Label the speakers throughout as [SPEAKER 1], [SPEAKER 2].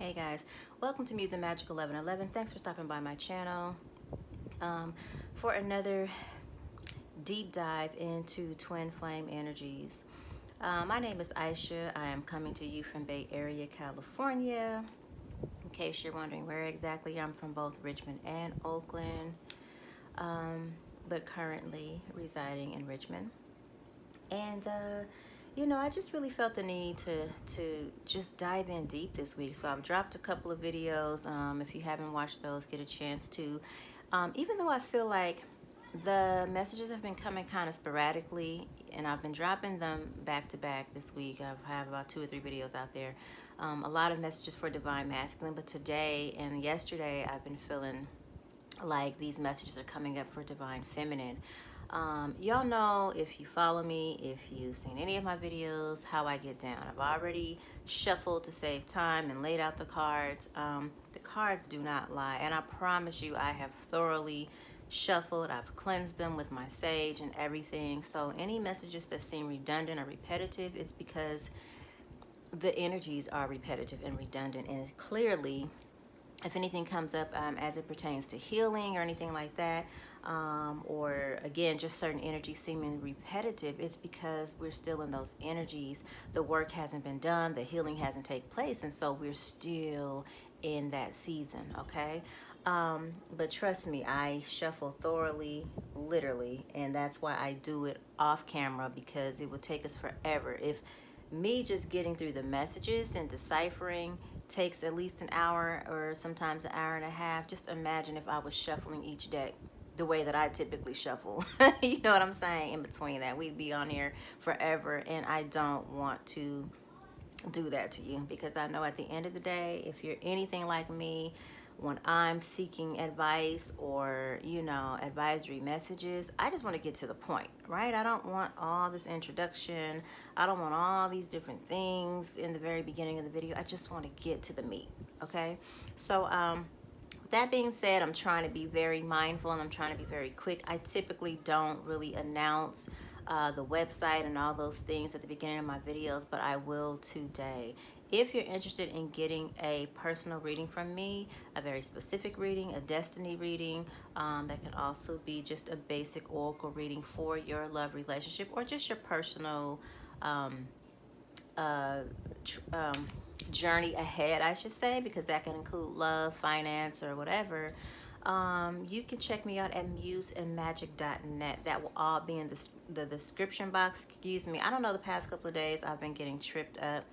[SPEAKER 1] Hey guys, welcome to MuseAndMagic 1111. Thanks for stopping by my channel for another deep dive into twin flame energies. My name is Aisha. I am coming to you from Bay Area, California. In case you're wondering where exactly, I'm from both Richmond and Oakland, but currently residing in Richmond. And you know, I just really felt the need to just dive in deep this week. So I've dropped a couple of videos. If you haven't watched those, get a chance to. Even though I feel like the messages have been coming kind of sporadically, and I've been dropping them back to back this week. I have about 2 or 3 videos out there. A lot of messages for Divine Masculine, but today and yesterday I've been feeling like these messages are coming up for Divine Feminine. Y'all know, if you follow me, if you've seen any of my videos, how I get down. I've already shuffled to save time and laid out the cards. The cards do not lie, and I promise you I have thoroughly shuffled. I've cleansed them with my sage and everything. So any messages that seem redundant or repetitive, it's because the energies are repetitive and redundant, and clearly if anything comes up as it pertains to healing or anything like that, or again, just certain energies seeming repetitive, it's because we're still in those energies. The work hasn't been done, the healing hasn't taken place, and so we're still in that season, okay? But trust me, I shuffle thoroughly, literally, and that's why I do it off camera, because it would take us forever. If me just getting through the messages and deciphering takes at least an hour or sometimes an hour and a half, just imagine if I was shuffling each deck the way that I typically shuffle. You know what I'm saying? In between that, we'd be on here forever, and I don't want to do that to you, because I know at the end of the day, if you're anything like me, when I'm seeking advice or, you know, advisory messages, I just want to get to the point, right? I don't want all this introduction. I don't want all these different things in the very beginning of the video. I just want to get to the meat, okay? So with that being said, I'm trying to be very mindful, and I'm trying to be very quick. I typically don't really announce the website and all those things at the beginning of my videos, but I will today. If you're interested in getting a personal reading from me, a very specific reading, a destiny reading, that can also be just a basic oracle reading for your love relationship or just your personal journey ahead, I should say, because that can include love, finance, or whatever. You can check me out at MuseAndMagic.net. That will all be in the description box. Excuse me. I don't know, the past couple of days I've been getting tripped up.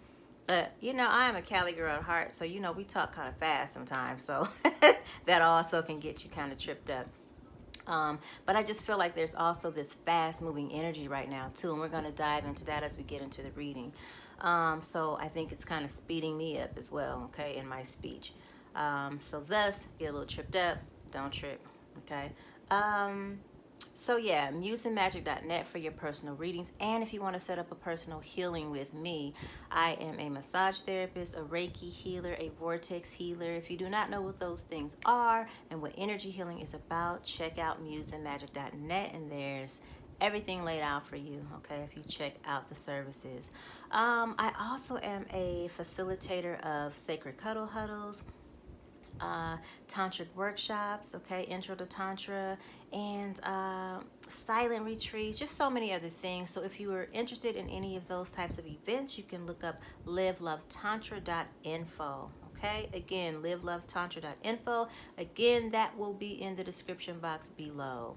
[SPEAKER 1] But, you know, I am a Cali girl at heart, so, you know, we talk kind of fast sometimes. So that also can get you kind of tripped up. But I just feel like there's also this fast-moving energy right now, too. And we're going to dive into that as we get into the reading. So I think it's kind of speeding me up as well, okay, in my speech. So thus, get a little tripped up. Don't trip, okay? So yeah, MuseAndMagic.net for your personal readings. And if you want to set up a personal healing with me, I am a massage therapist, a Reiki healer, a vortex healer. If you do not know what those things are and what energy healing is about, check out MuseAndMagic.net, and there's everything laid out for you, okay, if you check out the services. I also am a facilitator of sacred cuddle huddles, tantric workshops, okay, intro to tantra, and silent retreats, just so many other things. So if you are interested in any of those types of events, you can look up livelovetantra.info. Okay, again, livelovetantra.info. Again, that will be in the description box below.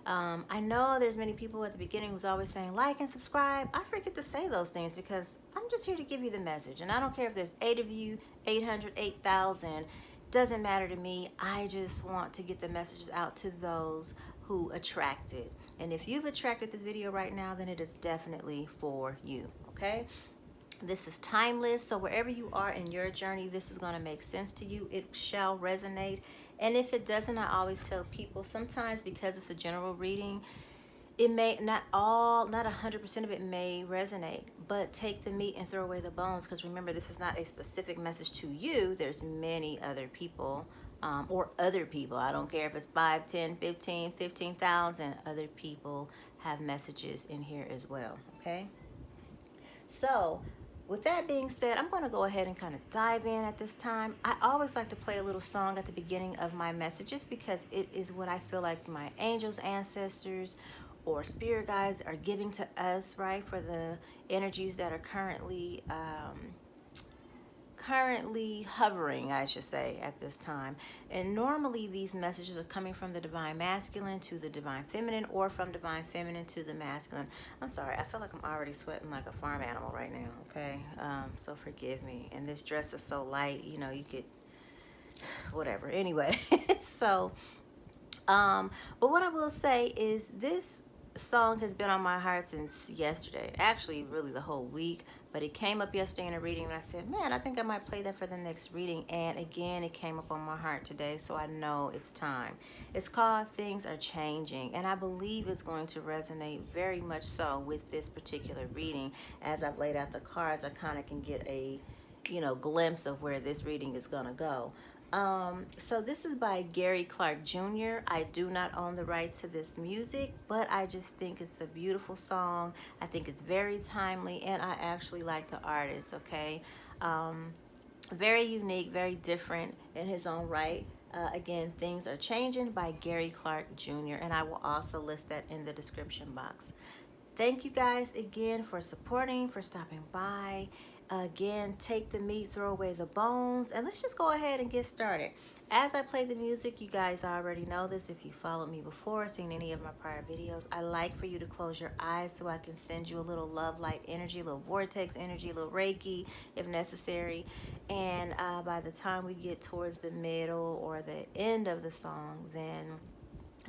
[SPEAKER 1] I know there's many people at the beginning who's always saying like and subscribe. I forget to say those things because I'm just here to give you the message, and I don't care if there's 8 of you, 800, 8,000. Doesn't matter to me. I just want to get the messages out to those who attract it. And if you've attracted this video right now, then it is definitely for you, okay? This is timeless, so wherever you are in your journey, this is going to make sense to you. It shall resonate. And if it doesn't, I always tell people, sometimes because it's a general reading, it may not 100% of it may resonate, but take the meat and throw away the bones, because remember, this is not a specific message to you. There's many other people, or other people. I don't care if it's 5, 10, 15, 15,000 other people have messages in here as well, okay? So with that being said, I'm going to go ahead and kind of dive in at this time. I always like to play a little song at the beginning of my messages because it is what I feel like my angels, ancestors, or spirit guides are giving to us, right, for the energies that are currently hovering, I should say, at this time. And normally these messages are coming from the divine masculine to the divine feminine, or from divine feminine to the masculine. I'm sorry, I feel like I'm already sweating like a farm animal right now, okay? So forgive me. And this dress is so light, you know, you could, whatever. Anyway, so, but what I will say is this song has been on my heart since yesterday, actually really the whole week, but it came up yesterday in a reading and I said, man, I think I might play that for the next reading. And again, it came up on my heart today, so I know it's time. It's called Things Are Changing, and I believe it's going to resonate very much so with this particular reading. As I've laid out the cards, I kind of can get a glimpse of where this reading is gonna go. So this is by Gary Clark Jr. I do not own the rights to this music, but I just think it's a beautiful song. I think it's very timely, and I actually like the artist, okay? Very unique, very different in his own right. Again, Things Are Changing by Gary Clark Jr., and I will also list that in the description box. Thank you guys again for supporting, for stopping by. Again, take the meat, throw away the bones, and let's just go ahead and get started. As I play the music, you guys already know this if you followed me before, seen any of my prior videos. I like for you to close your eyes so I can send you a little love light energy, a little vortex energy, a little Reiki if necessary. And by the time we get towards the middle or the end of the song, then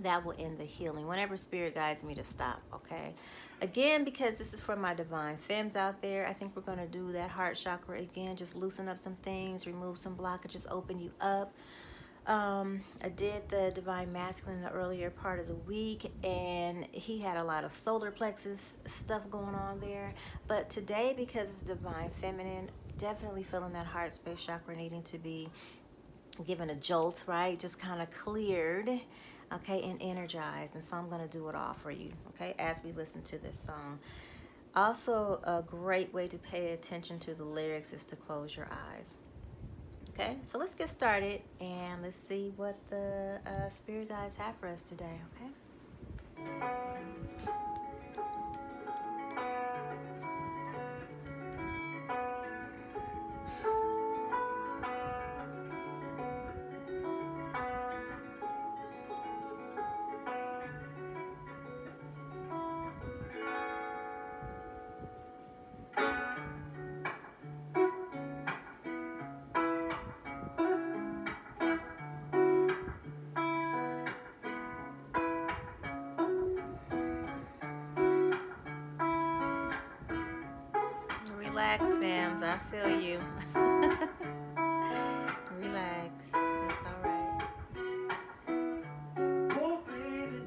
[SPEAKER 1] that will end the healing whenever spirit guides me to stop, okay? Again, because this is for my divine femmes out there, I think we're going to do that heart chakra again. Just loosen up some things, remove some blockages, open you up. I did the divine masculine the earlier part of the week, and he had a lot of solar plexus stuff going on there. But today, because it's divine feminine, definitely feeling that heart space chakra needing to be given a jolt, right? Just kind of cleared, okay, and energized. And so I'm going to do it all for you, okay, as we listen to this song. Also, a great way to pay attention to the lyrics is to close your eyes. Okay, so let's get started and let's see what the spirit guides have for us today, okay? Relax, fams. I feel you. Relax. It's all right.
[SPEAKER 2] Oh, baby,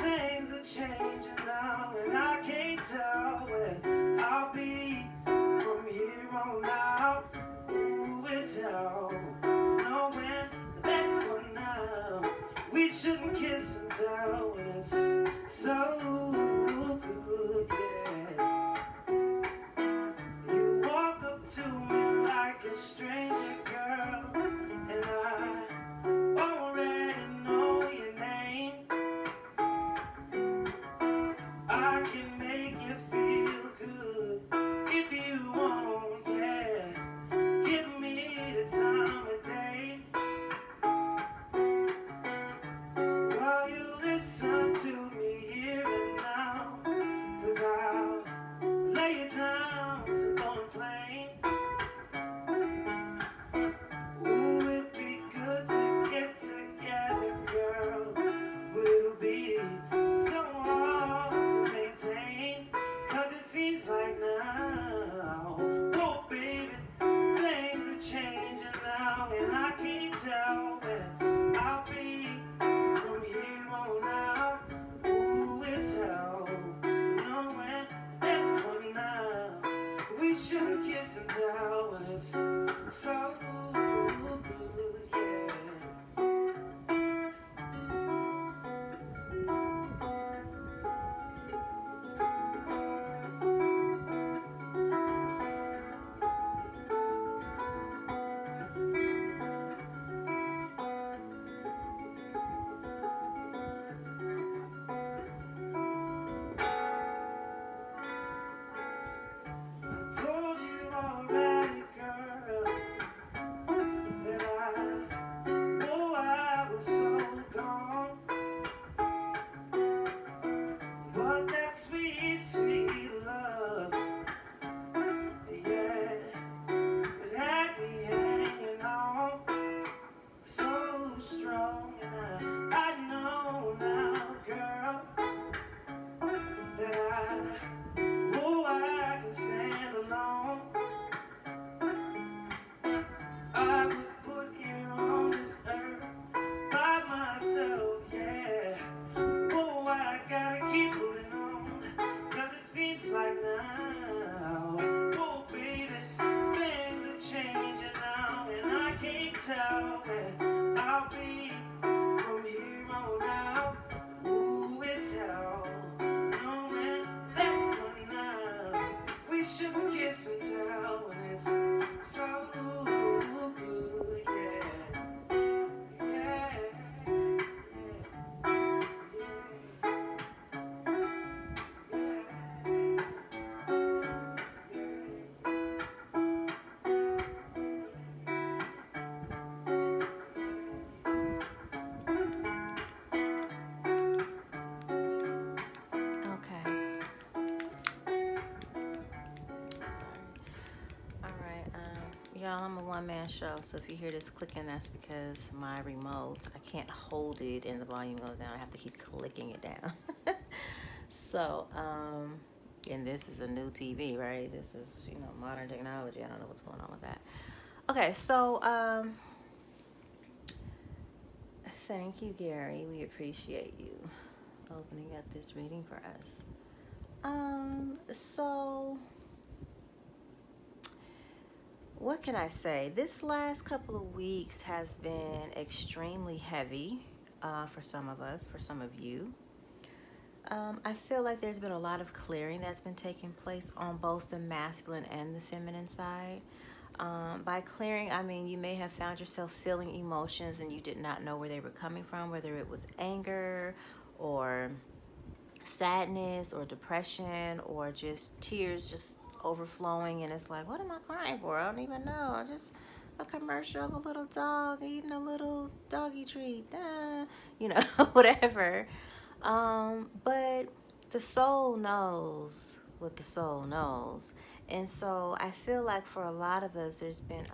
[SPEAKER 2] things are changing now, and I can't tell where I'll be from here on out. Ooh, it's hell. Knowing that for now we shouldn't kiss and tell when it's so good, yeah. You walk up to me like a stranger. tell where I'll be from here on out. Ooh, it's hell. No left for now. We should kiss and tell when it's so good, yeah. Yeah,
[SPEAKER 1] Okay. Sorry. All right. Y'all, I'm a one-man show, so if you hear this clicking, that's because my remote, I can't hold it and the volume goes down. I have to keep clicking it down. So, and this is a new TV, right? This is, modern technology. I don't know what's going on with that. Okay, so, thank you, Gary. We appreciate you opening up this reading for us. So what can I say? This last couple of weeks has been extremely heavy for some of us, for some of you. I feel like there's been a lot of clearing that's been taking place on both the masculine and the feminine side. By clearing, I mean you may have found yourself feeling emotions and you did not know where they were coming from, whether it was anger or sadness or depression or just tears just overflowing, and it's like, what am I crying for? I don't even know. Just a commercial of a little dog eating a little doggy treat, whatever. But the soul knows what the soul knows. And so I feel like for a lot of us, there's been,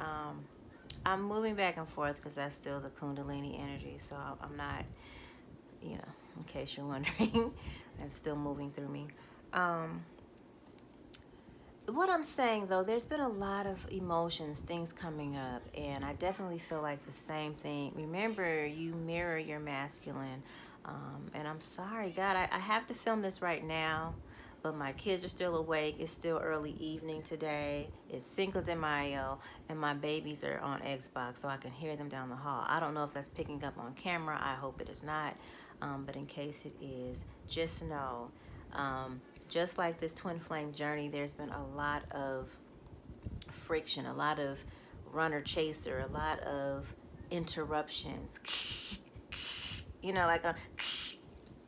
[SPEAKER 1] I'm moving back and forth because that's still the Kundalini energy. So I'm not, in case you're wondering, it's still moving through me. What I'm saying, though, there's been a lot of emotions, things coming up, and I definitely feel like the same thing. Remember, you mirror your masculine. And I'm sorry, God, I have to film this right now, but my kids are still awake. It's still early evening today. It's Cinco de Mayo, and my babies are on Xbox, so I can hear them down the hall. I don't know if that's picking up on camera. I hope it is not. But in case it is, just know, just like this twin flame journey, there's been a lot of friction, a lot of runner chaser, a lot of interruptions. Like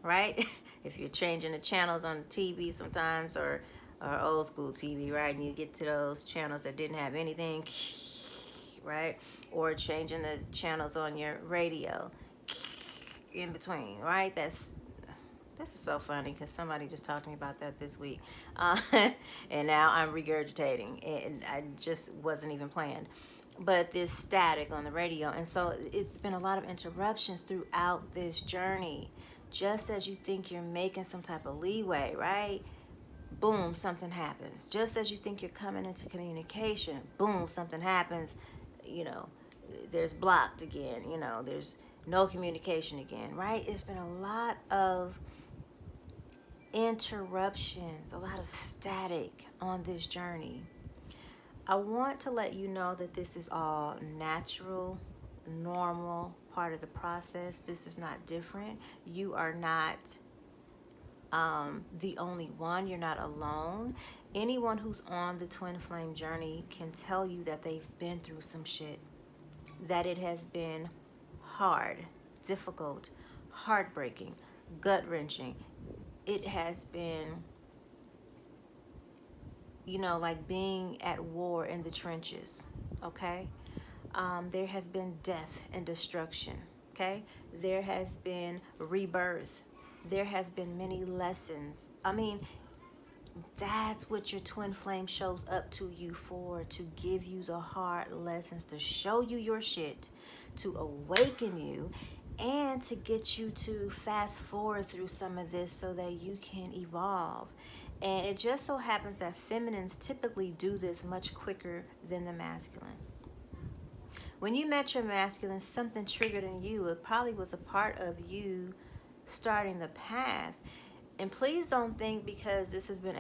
[SPEAKER 1] right? If you're changing the channels on the TV sometimes, or old school TV, right? And you get to those channels that didn't have anything, right? Or changing the channels on your radio in between, right? This is so funny because somebody just talked to me about that this week. And now I'm regurgitating, and I just wasn't even planned. But this static on the radio. And so it's been a lot of interruptions throughout this journey. Just as you think you're making some type of leeway, right? Boom, something happens. Just as you think you're coming into communication, boom, something happens. There's blocked again. There's no communication again, right? It's been a lot of interruptions, a lot of static on this journey. I want to let you know that this is all natural, normal, part of the process. This is not different. You are not the only one. You're not alone. Anyone who's on the twin flame journey can tell you that they've been through some shit, that it has been hard, difficult, heartbreaking, gut-wrenching. It has been, like being at war in the trenches, okay? There has been death and destruction, okay? There has been rebirth. There has been many lessons. I mean, that's what your twin flame shows up to you for, to give you the hard lessons, to show you your shit, to awaken you, and to get you to fast forward through some of this so that you can evolve. And it just so happens that feminines typically do this much quicker than the masculine. When you met your masculine, something triggered in you. It probably was a part of you starting the path. And please don't think because this has been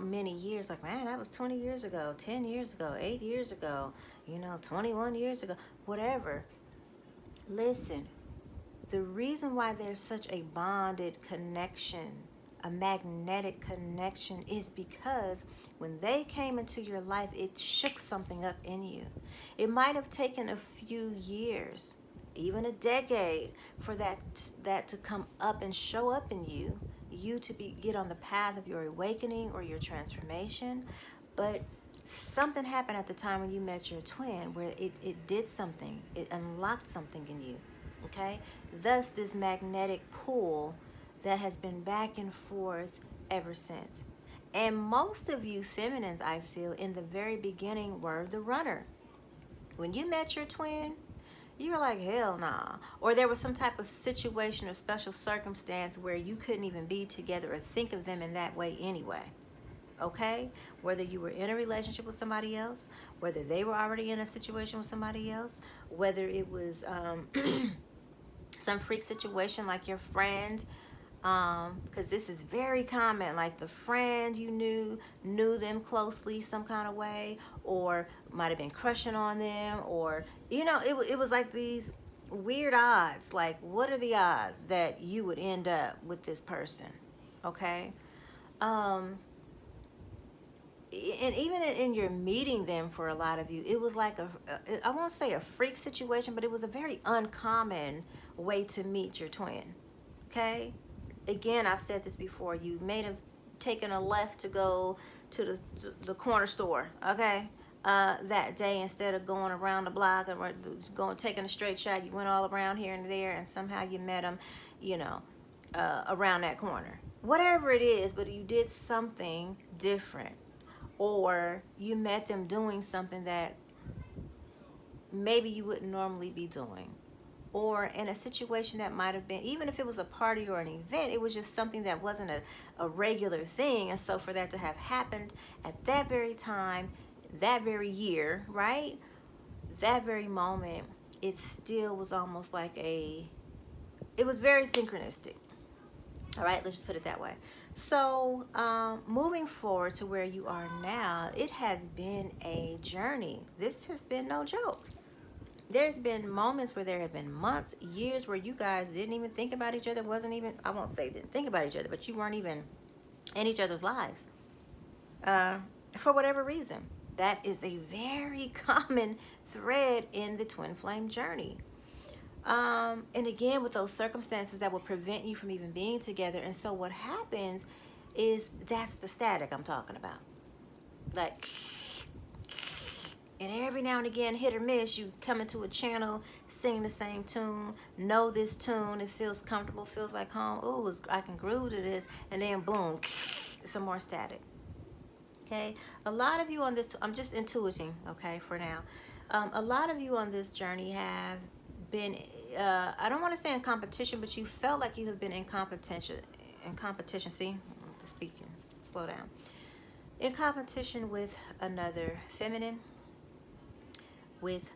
[SPEAKER 1] many years, like, man, that was 20 years ago, 10 years ago, 8 years ago, 21 years ago, whatever. Listen, the reason why there's such a bonded connection, a magnetic connection, is because when they came into your life, it shook something up in you. It might have taken a few years, even a decade, for that to come up and show up in you to get on the path of your awakening or your transformation. But something happened at the time when you met your twin where it did something. It unlocked something in you. Okay? Thus, this magnetic pull that has been back and forth ever since. And most of you feminines, I feel, in the very beginning were the runner. When you met your twin, you were like, hell nah. Or there was some type of situation or special circumstance where you couldn't even be together or think of them in that way anyway. Okay? Whether you were in a relationship with somebody else, whether they were already in a situation with somebody else, whether it was some freak situation like your friend, because this is very common, like the friend you knew them closely some kind of way, or might have been crushing on them, or it was like these weird odds. Like, what are the odds that you would end up with this person? Okay. And even in your meeting them, for a lot of you, it was like I won't say a freak situation, but it was a very uncommon way to meet your twin. Okay. Again, I've said this before. You may have taken a left to go to the corner store, okay, that day, instead of going around the block or taking a straight shot. You went all around here and there, and somehow you met them, around that corner. Whatever it is, but you did something different, or you met them doing something that maybe you wouldn't normally be doing. Or in a situation that might have been, even if it was a party or an event, it was just something that wasn't a regular thing. And so for that to have happened at that very time, that very year, right? That very moment, it still was almost like it was very synchronistic. All right, let's just put it that way. So moving forward to where you are now, it has been a journey. This has been no joke. There's been moments where there have been months, years where you guys didn't even think about each other. I won't say didn't think about each other, but you weren't even in each other's lives for whatever reason. That is a very common thread in the twin flame journey. And again, with those circumstances that will prevent you from even being together. And so what happens is that's the static I'm talking about. Like, and every now and again, hit or miss, you come into a channel, sing the same tune, know this tune, it feels comfortable, feels like home. Ooh, I can groove to this, and then boom, some more static. Okay, a lot of you on this, I'm just intuiting, okay, for now. A lot of you on this journey have been, I don't want to say in competition, but you felt like you have been in competition, see, I'm speaking, slow down. In competition with another feminine, with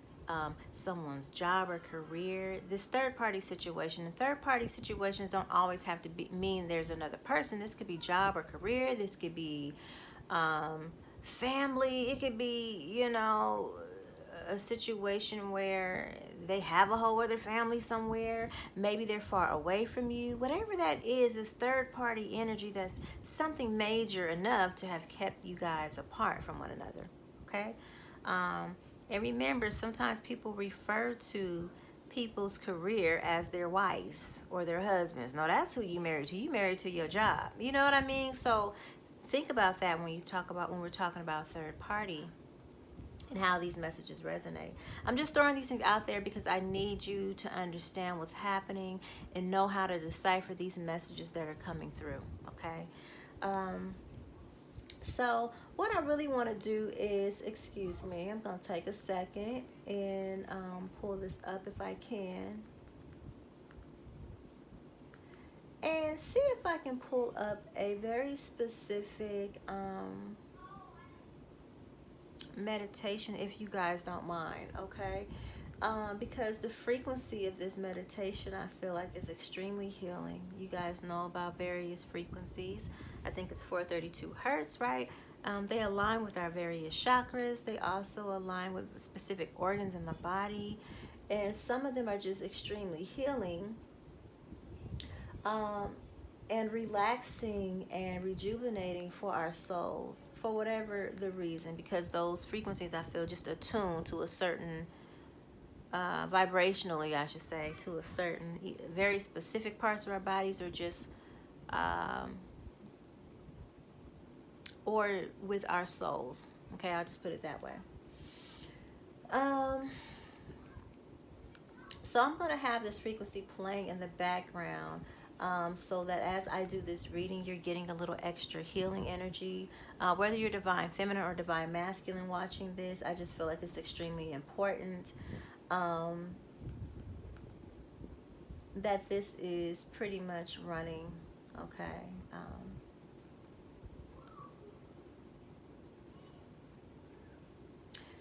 [SPEAKER 1] someone's job or career, this third-party situation. And third-party situations don't always have to mean there's another person. This could be job or career. This could be family. It could be, a situation where they have a whole other family somewhere. Maybe they're far away from you. Whatever that is third-party energy that's something major enough to have kept you guys apart from one another. Okay? And remember, sometimes people refer to people's career as their wives or their husbands. No, that's who you married to. You married to your job. You know what I mean? So think about that when we're talking about third party and how these messages resonate. I'm just throwing these things out there because I need you to understand what's happening and know how to decipher these messages that are coming through. Okay? So what I really want to do is, excuse me, I'm going to take a second and pull this up if I can. And see if I can pull up a very specific meditation, if you guys don't mind, okay? Because the frequency of this meditation, I feel like, is extremely healing. You guys know about various frequencies. I think it's 432 hertz, right? They align with our various chakras. They also align with specific organs in the body. And some of them are just extremely healing, and relaxing and rejuvenating for our souls, for whatever the reason, because those frequencies, I feel, just attuned to a certain, vibrationally, I should say, to a certain very specific parts of our bodies, or just or with our souls. Okay, I'll just put it that way. So I'm going to have this frequency playing in the background, so that as I do this reading, you're getting a little extra healing energy. Whether you're divine feminine or divine masculine watching this, I just feel like it's extremely important that this is pretty much running. Okay.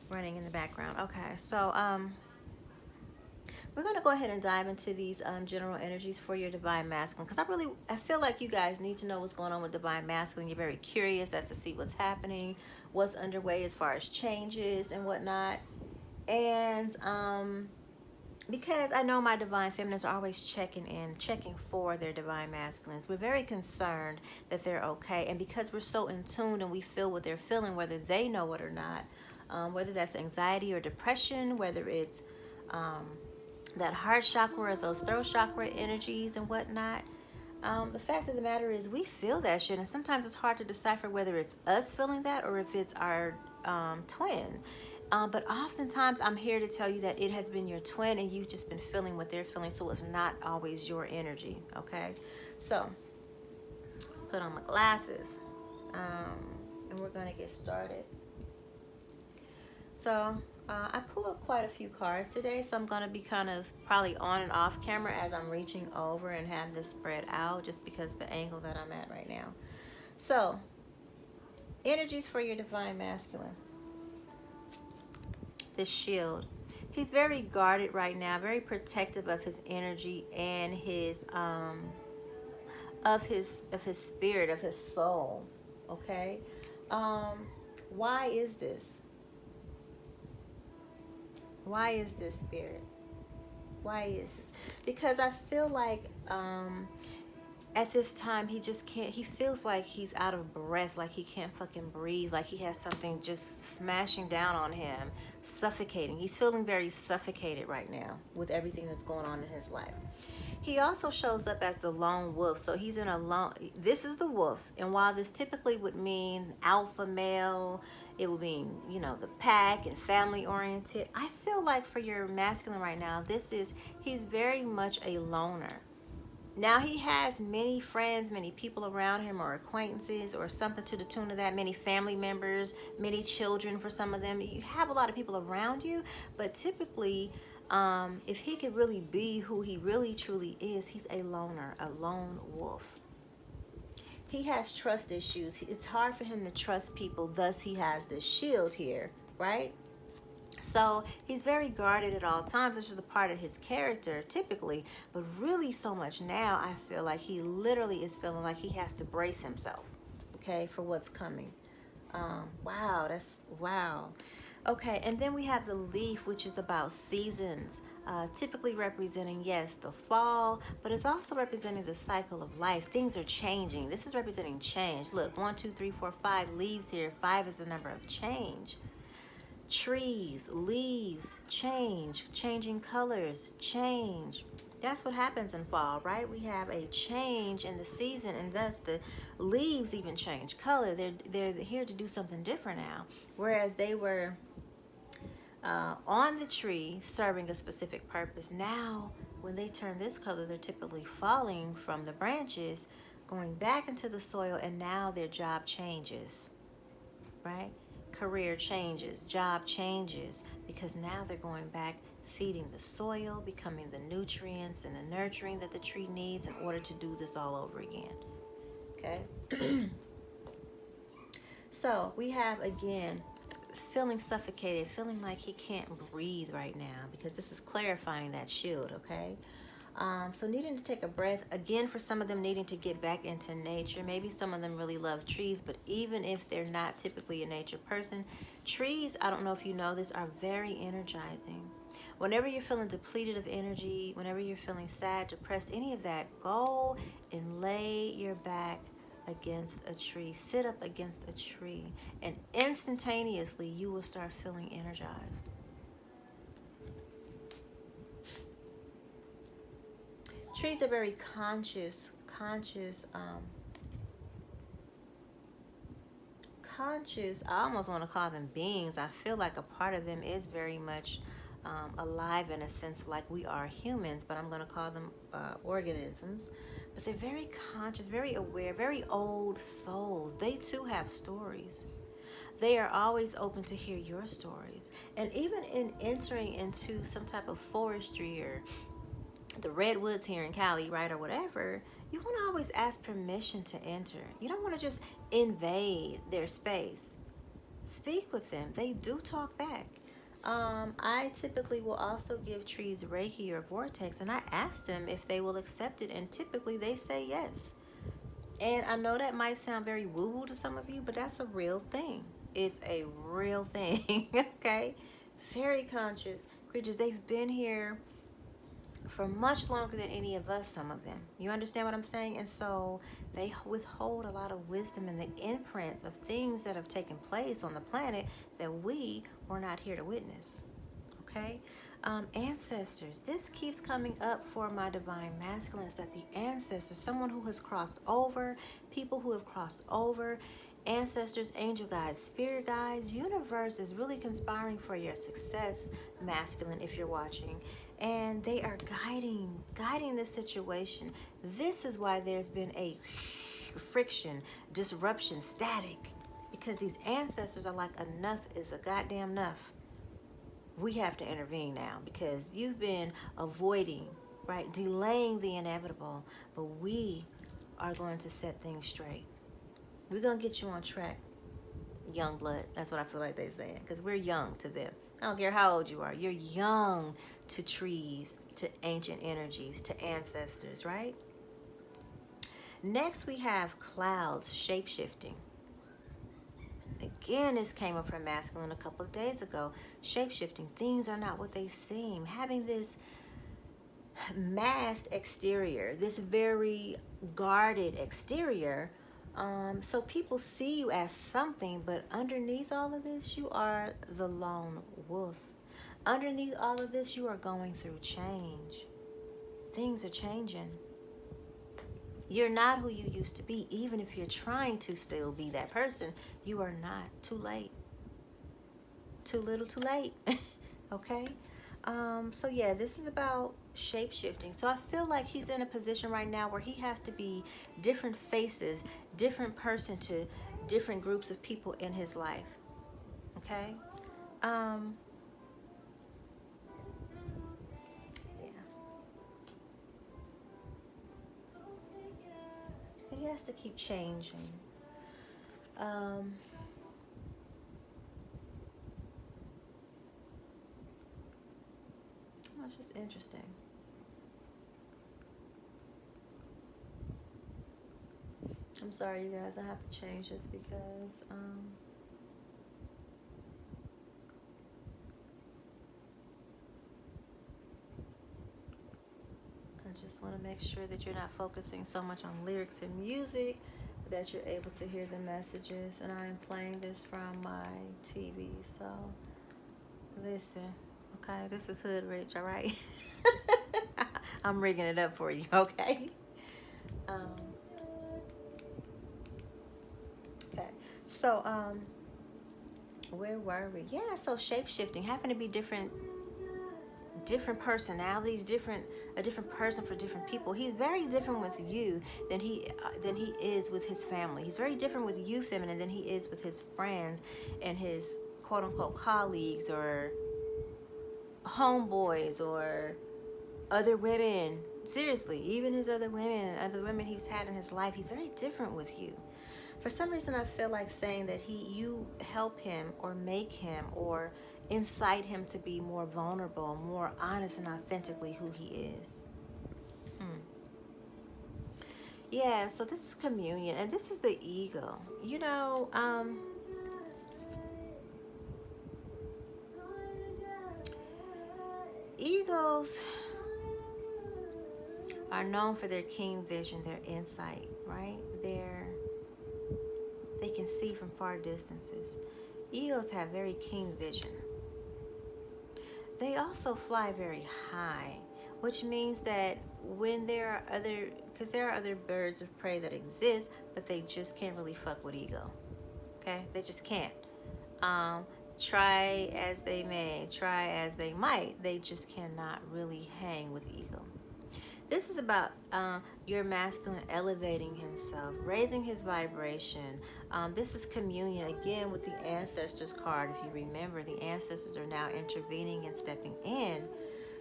[SPEAKER 1] Running in the background. Okay, so we're going to go ahead and dive into these general energies for your divine masculine, because I feel like you guys need to know what's going on with divine masculine. You're very curious as to see what's happening, what's underway as far as changes and whatnot. And because I know my divine feminines are always checking for their divine masculines. We're very concerned that they're okay. And because we're so in tune and we feel what they're feeling, whether they know it or not, whether that's anxiety or depression, whether it's that heart chakra or those throat chakra energies and whatnot, the fact of the matter is we feel that shit. And sometimes it's hard to decipher whether it's us feeling that or if it's our twin. But oftentimes I'm here to tell you that it has been your twin and you've just been feeling what they're feeling. So it's not always your energy. Okay. So put on my glasses, and we're going to get started. So I pulled quite a few cards today, so I'm going to be kind of probably on and off camera as I'm reaching over and have this spread out, just because the angle that I'm at right now. So, energies for your divine masculine. The shield. He's very guarded right now, very protective of his energy and his of his spirit, of his soul. Okay? Why is this? Why is this, Spirit? Why is this? Because I feel like at this time he just can't, he feels like he's out of breath, like he can't fucking breathe, like he has something just smashing down on him, suffocating. He's feeling very suffocated right now with everything that's going on in his life. He also shows up as the lone wolf. So he's in a lone, this is the wolf. And while this typically would mean alpha male, it would mean, you know, the pack and family oriented, I feel like for your masculine right now, he's very much a loner. Now he has many friends, many people around him, or acquaintances, or something to the tune of that, many family members, many children for some of them. You have a lot of people around you, but typically, if he could really be who he really truly is, he's a loner, a lone wolf. He has trust issues. It's hard for him to trust people, thus he has this shield here, right? So he's very guarded at all times. This is a part of his character typically, but really so much now I feel like he literally is feeling like he has to brace himself, okay, for what's coming. Wow. Okay, and then we have the leaf, which is about seasons, typically representing, yes, the fall, but it's also representing the cycle of life. Things are changing. This is representing change. Look, 1, 2, 3, 4, 5 leaves here. 5 is the number of change. Trees, leaves, change, changing colors, change. That's what happens in fall, right? We have a change in the season, and thus the leaves even change color. They're here to do something different now. Whereas they were on the tree serving a specific purpose. Now, when they turn this color, they're typically falling from the branches, going back into the soil, and now their job changes, right? Career changes, job changes, because now they're going back, feeding the soil, becoming the nutrients and the nurturing that the tree needs in order to do this all over again. Okay? So we have, again, feeling suffocated, feeling like he can't breathe right now, because this is clarifying that shield, okay? So needing to take a breath, again, for some of them needing to get back into nature. Maybe some of them really love trees, but even if they're not typically a nature person, trees, I don't know if you know this, are very energizing. Whenever you're feeling depleted of energy, whenever you're feeling sad, depressed, any of that, go and lay your back against a tree. Sit up against a tree, and instantaneously you will start feeling energized. Trees are very conscious, I almost want to call them beings. I feel like a part of them is very much alive in a sense, like we are humans, but I'm going to call them organisms. But they're very conscious, very aware, very old souls. They too have stories. They are always open to hear your stories. And even in entering into some type of forestry or the redwoods here in Cali, right, or whatever, you want to always ask permission to enter. You don't want to just invade their space. Speak with them. They do talk back. I typically will also give trees Reiki or Vortex, and I ask them if they will accept it, and typically they say yes. And I know that might sound very woo-woo to some of you, but that's a real thing. It's a real thing, okay? Very conscious creatures. They've been here for much longer than any of us, some of them. You understand what I'm saying? And so they withhold a lot of wisdom and the imprint of things that have taken place on the planet that we were not here to witness. Okay? Ancestors. This keeps coming up for my divine masculines, that the ancestors, someone who has crossed over, people who have crossed over, ancestors, angel guides, spirit guides, universe is really conspiring for your success, masculine, if you're watching. And they are guiding this situation. This is why there's been a friction, disruption, static, because these ancestors are like, enough is a goddamn enough. We have to intervene now because you've been avoiding, right, delaying the inevitable, but we are going to set things straight. We're going to get you on track, young blood. That's what I feel like they're saying, because we're young to them. I don't care how old you are. You're young to trees, to ancient energies, to ancestors, right? Next, we have clouds, shape-shifting. Again, this came up from masculine a couple of days ago. Shape-shifting. Things are not what they seem. Having this masked exterior, this very guarded exterior, so people see you as something, but underneath all of this, you are the lone wolf. Underneath all of this, you are going through change. Things are changing. You're not who you used to be. Even if you're trying to still be that person, you are not. Too late. Too little, too late. Okay? So yeah, this is about shape-shifting. So I feel like he's in a position right now where he has to be different faces, different person to different groups of people in his life. Okay? Yeah. He has to keep changing. It's just interesting. I'm sorry, you guys. I have to change this because I just want to make sure that you're not focusing so much on lyrics and music, that you're able to hear the messages. And I am playing this from my TV. So listen, okay? This is Hood Rich, all right? I'm rigging it up for you, okay? Okay. So, where were we? Yeah, so shape-shifting, having to be different personalities, a different person for different people. He's very different with you than he is with his family. He's very different with you, feminine, than he is with his friends and his quote-unquote colleagues or homeboys or other women. Seriously, even his other women he's had in his life, he's very different with you. For some reason, I feel like saying that you help him or make him or incite him to be more vulnerable, more honest and authentically who he is. Yeah, so this is communion, and this is the ego. You know, egos are known for their keen vision, their insight, right? They can see from far distances. Egos have very keen vision. They also fly very high, which means that when because there are other birds of prey that exist, but they just can't really fuck with ego. Okay, they just can't. Try as they may, try as they might, they just cannot really hang with ego. This is about your masculine elevating himself, raising his vibration. This is communion again with the ancestors card. If you remember, the ancestors are now intervening and stepping in.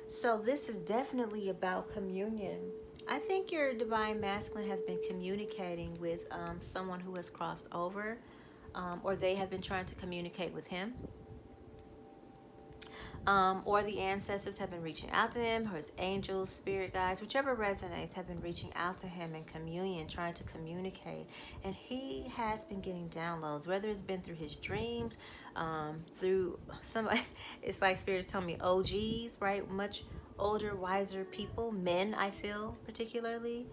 [SPEAKER 1] So this is definitely about communion. I think your divine masculine has been communicating with someone who has crossed over, or they have been trying to communicate with him. Or the ancestors have been reaching out to him, or his angels, spirit guides, whichever resonates, have been reaching out to him in communion, trying to communicate. And he has been getting downloads, whether it's been through his dreams, through somebody. It's like spirits telling me OGs, right? Much older, wiser people, men, I feel particularly.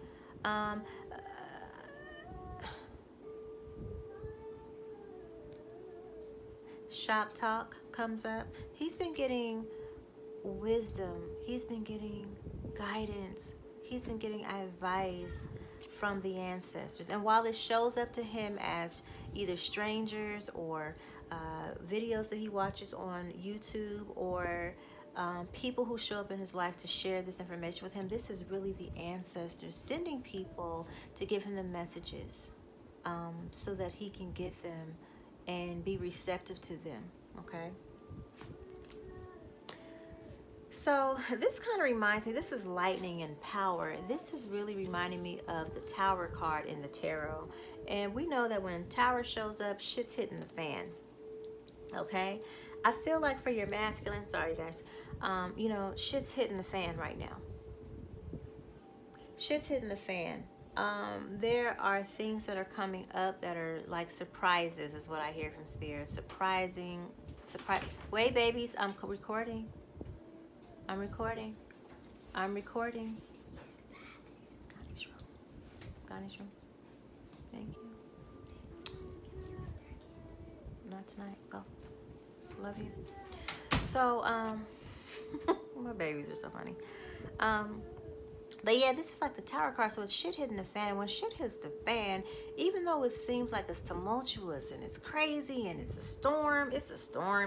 [SPEAKER 1] Shop talk comes up. He's been getting wisdom. He's been getting guidance. He's been getting advice from the ancestors. And while it shows up to him as either strangers or videos that he watches on YouTube, or people who show up in his life to share this information with him, this is really the ancestors sending people to give him the messages, so that he can get them and be receptive to them. Okay, so this kind of reminds me, this is lightning and power. This is really reminding me of the Tower card in the tarot. And we know that when Tower shows up, shit's hitting the fan. Okay, I feel like for your masculine, sorry guys, shit's hitting the fan right now. Shit's hitting the fan. There are things that are coming up that are like surprises, is what I hear from spirit. Surprise. Wait, babies, I'm recording. Ghani's room. Thank you. Not tonight. Go. Love you. So, my babies are so funny. But yeah, this is like the Tower card, so it's shit hitting the fan. And when shit hits the fan, even though it seems like it's tumultuous and it's crazy and it's a storm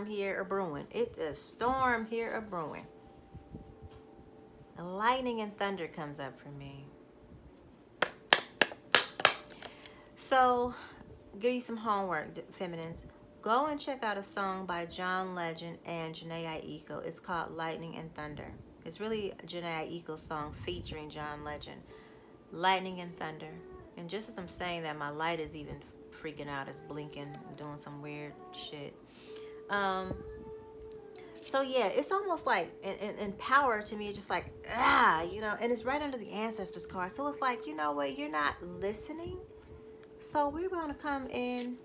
[SPEAKER 1] here a brewing. It's a storm here a brewing. Lightning and thunder comes up for me. So, give you some homework, feminines. Go and check out a song by John Legend and Janae Aiko. It's called Lightning and Thunder. It's really Janae Aiko's song featuring John Legend. Lightning and thunder. And just as I'm saying that, my light is even freaking out. It's blinking, doing some weird shit. So yeah, it's almost like in power to me, it's just like, and it's right under the ancestors card. So it's like, you know what, you're not listening. So we're gonna come in.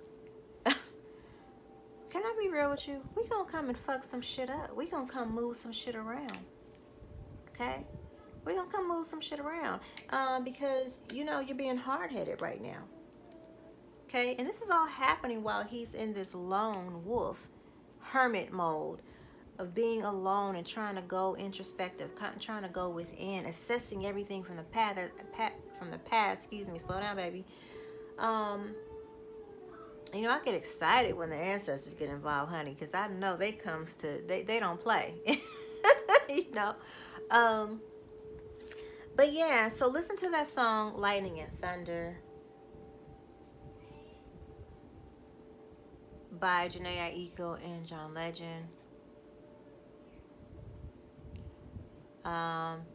[SPEAKER 1] Can I be real with you? We gonna come and fuck some shit up. We gonna come move some shit around. Okay? We're going to come move some shit around. Because, you're being hard-headed right now. Okay? And this is all happening while he's in this lone wolf, hermit mode of being alone and trying to go introspective, trying to go within, assessing everything from the past. Excuse me. Slow down, baby. I get excited when the ancestors get involved, honey, because I know they don't play. But yeah, so listen to that song, Lightning and Thunder, by Janae Aiko and John Legend.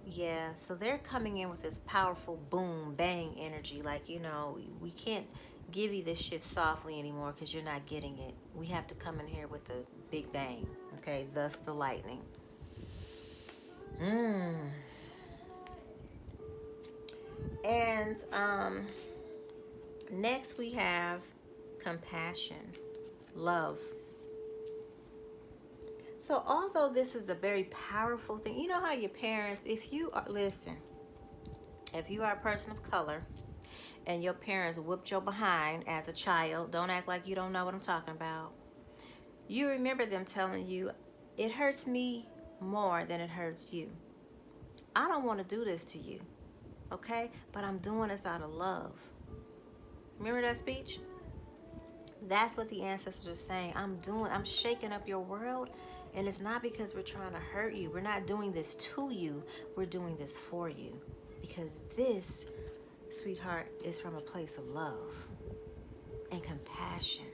[SPEAKER 1] Yeah, so they're coming in with this powerful boom, bang energy. Like, we can't give you this shit softly anymore because you're not getting it. We have to come in here with a big bang. Okay, thus the lightning. And next we have compassion, love. So although this is a very powerful thing, you know how your parents, if you are a person of color and your parents whooped your behind as a child, don't act like you don't know what I'm talking about. You remember them telling you, it hurts me more than it hurts you. I don't want to do this to you, okay? But I'm doing this out of love. Remember that speech? That's what the ancestors are saying. I'm shaking up your world, and it's not because we're trying to hurt you. We're not doing this to you. We're doing this for you. Because this, sweetheart, is from a place of love and compassion.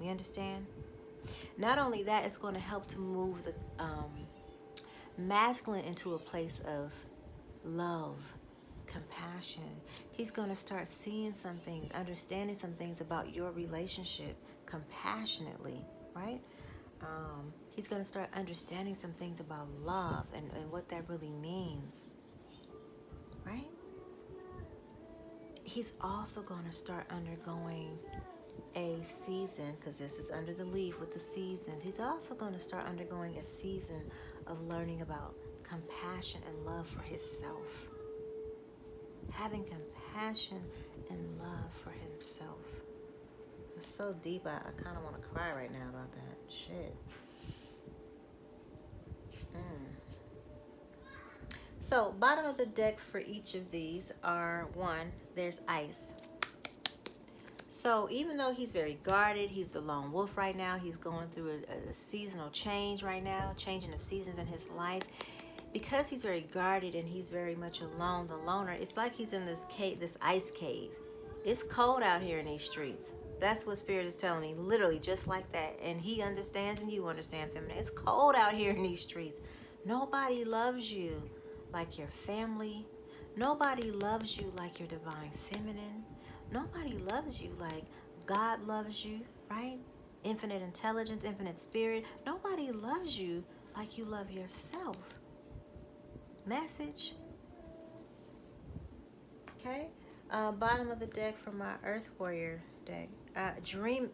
[SPEAKER 1] You understand? Not only that, it's going to help to move the masculine into a place of love, compassion. He's going to start seeing some things, understanding some things about your relationship compassionately, right? He's going to start understanding some things about love and what that really means, right? He's also going to start undergoing a season, because this is under the leaf with the seasons. He's also going to start undergoing a season of learning about compassion and love for himself. Having compassion and love for himself. It's so deep, I kind of want to cry right now about that. Shit. So, bottom of the deck for each of these are, one, there's ice. So even though he's very guarded, he's the lone wolf right now, he's going through a seasonal change right now, changing of seasons in his life. Because he's very guarded and he's very much alone, the loner, it's like he's in this cave, this ice cave. It's cold out here in these streets. That's what Spirit is telling me, literally just like that. And he understands and you understand, feminine. It's cold out here in these streets. Nobody loves you like your family. Nobody loves you like your divine feminine. Nobody loves you like God loves you, right? Infinite intelligence, infinite spirit. Nobody loves you like you love yourself. Message. Okay. Bottom of the deck for my Earth Warrior deck. Dream